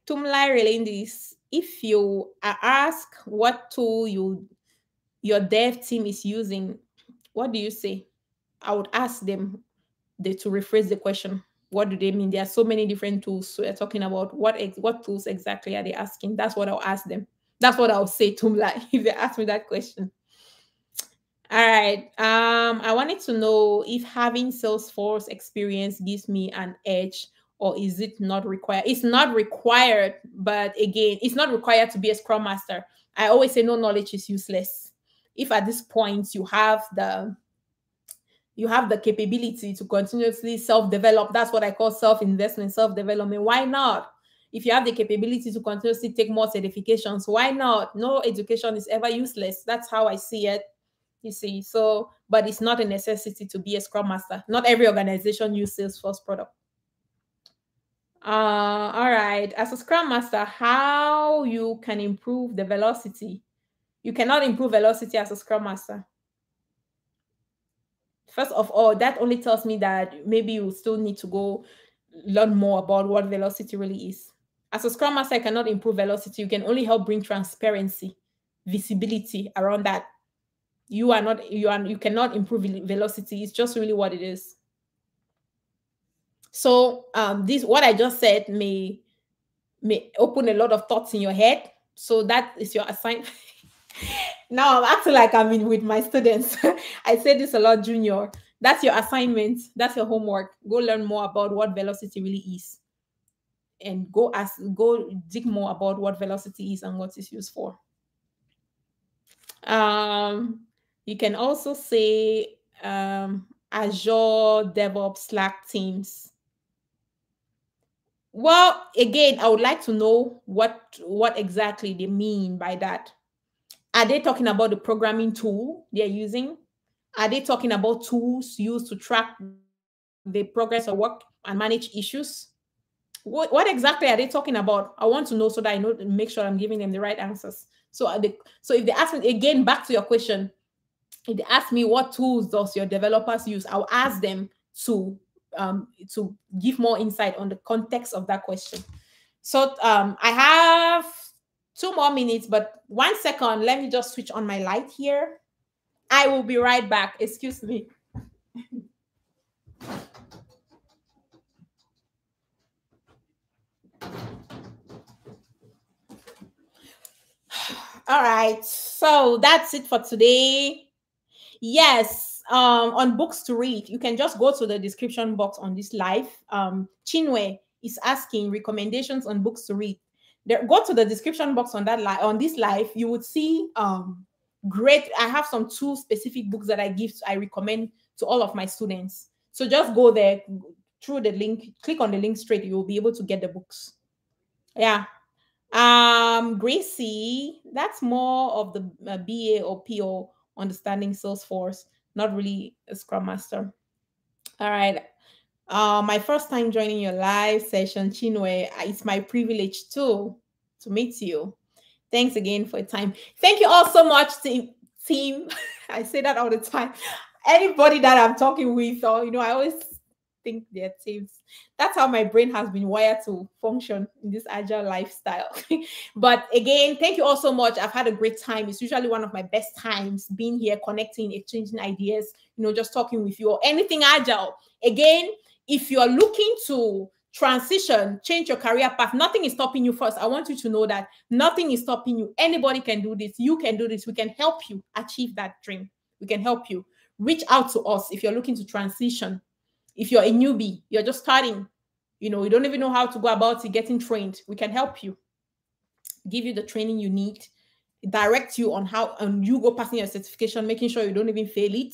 relating this. If you are asked what tool your dev team is using, what do you say? I would ask them to rephrase the question. What do they mean? There are so many different tools. So they're talking about what tools exactly are they asking? That's what I'll ask them. That's what I'll say to them, like, if they ask me that question. All right. I wanted to know if having Salesforce experience gives me an edge, or is it not required? It's not required, but again, it's not required to be a Scrum Master. I always say no knowledge is useless. If at this point you have the capability to continuously self-develop, that's what I call self-investment, self-development. Why not? If you have the capability to continuously take more certifications, why not? No education is ever useless. That's how I see it. You see, so, but it's not a necessity to be a Scrum Master. Not every organization uses Salesforce product. All right. As a Scrum Master, how you can improve the velocity? You cannot improve velocity as a Scrum Master. First of all, that only tells me that maybe you still need to go learn more about what velocity really is. As a Scrum Master, I cannot improve velocity. You can only help bring transparency, visibility around that. You cannot improve velocity. It's just really what it is. So this what I just said may open a lot of thoughts in your head. So that is your assignment. Now I'm acting like I'm in with my students. I say this a lot, Junior. That's your assignment. That's your homework. Go learn more about what velocity really is, and go dig more about what velocity is and what it's used for. You can also say Azure, DevOps, Slack teams. Well, again, I would like to know what exactly they mean by that. Are they talking about the programming tool they're using? Are they talking about tools used to track the progress of work and manage issues? What exactly are they talking about? I want to know so that I know, make sure I'm giving them the right answers. So if they ask me again, back to your question, if they ask me what tools does your developers use, I'll ask them to give more insight on the context of that question. So I have 2 more minutes, but 1 second. Let me just switch on my light here. I will be right back. Excuse me. All right. So that's it for today. Yes. On books to read, you can just go to the description box on this live. Chinwe is asking recommendations on books to read. Go to the description box on that on this live. You would see great. I have some 2 specific books that I recommend to all of my students. So just go there through the link, click on the link straight. You will be able to get the books. Yeah. Gracie, that's more of the BA or PO, understanding Salesforce, not really a Scrum Master. All right. My first time joining your live session, Chinwe. It's my privilege too to meet you. Thanks again for your time. Thank you all so much, team. I say that all the time. Anybody that I'm talking with, or I always think they're teams. That's how my brain has been wired to function in this agile lifestyle. But again, thank you all so much. I've had a great time. It's usually one of my best times being here, connecting, exchanging ideas, just talking with you or anything agile. Again, if you are looking to transition, change your career path, nothing is stopping you. First, I want you to know that nothing is stopping you. Anybody can do this. You can do this. We can help you achieve that dream. We can help you. reach out to us if you're looking to transition. If you're a newbie, you're just starting, you don't even know how to go about it, getting trained, we can help you, give you the training you need, direct you on how, and you go passing your certification, making sure you don't even fail it.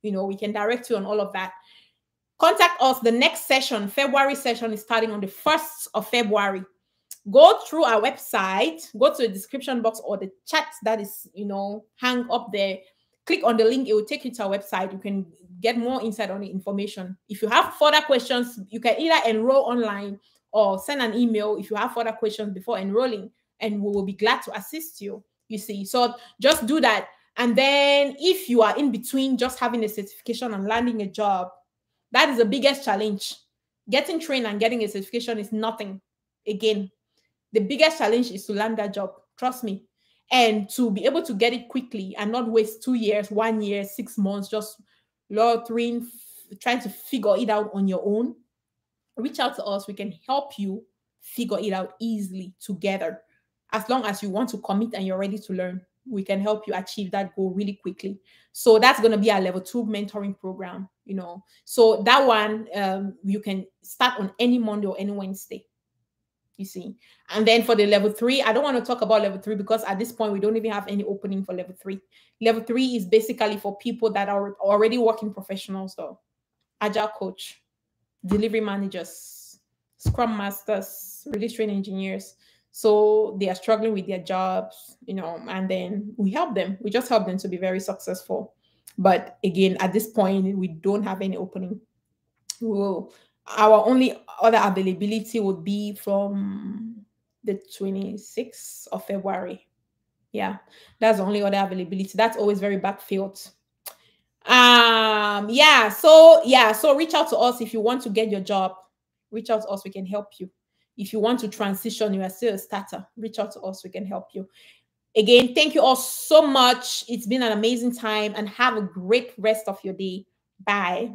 We can direct you on all of that. Contact us. The next session, February session, is starting on the 1st of February. Go through our website, go to the description box or the chat that is, hang up there. Click on the link, it will take you to our website. You can get more insight on the information. If you have further questions, you can either enroll online or send an email if you have further questions before enrolling, and we will be glad to assist you. You see, so just do that. And then if you are in between just having a certification and landing a job, that is the biggest challenge. Getting trained and getting a certification is nothing. Again, the biggest challenge is to land that job. Trust me. And to be able to get it quickly and not waste 2 years, 1 year, 6 months, just loitering, trying to figure it out on your own. Reach out to us. We can help you figure it out easily together. As long as you want to commit and you're ready to learn, we can help you achieve that goal really quickly. So that's going to be our level 2 mentoring program, So that one, you can start on any Monday or any Wednesday, you see. And then for the level 3, I don't want to talk about level 3 because at this point, we don't even have any opening for level 3. Level 3 is basically for people that are already working professionals, though. Agile coach, delivery managers, Scrum masters, release train engineers. So they are struggling with their jobs, and then we help them. We just help them to be very successful. But again, at this point, we don't have any opening. Our only other availability would be from the 26th of February. Yeah, that's the only other availability. That's always very backfilled. So reach out to us if you want to get your job. Reach out to us, we can help you. If you want to transition, you are still a starter, reach out to us, we can help you. Again, thank you all so much. It's been an amazing time, and have a great rest of your day. Bye.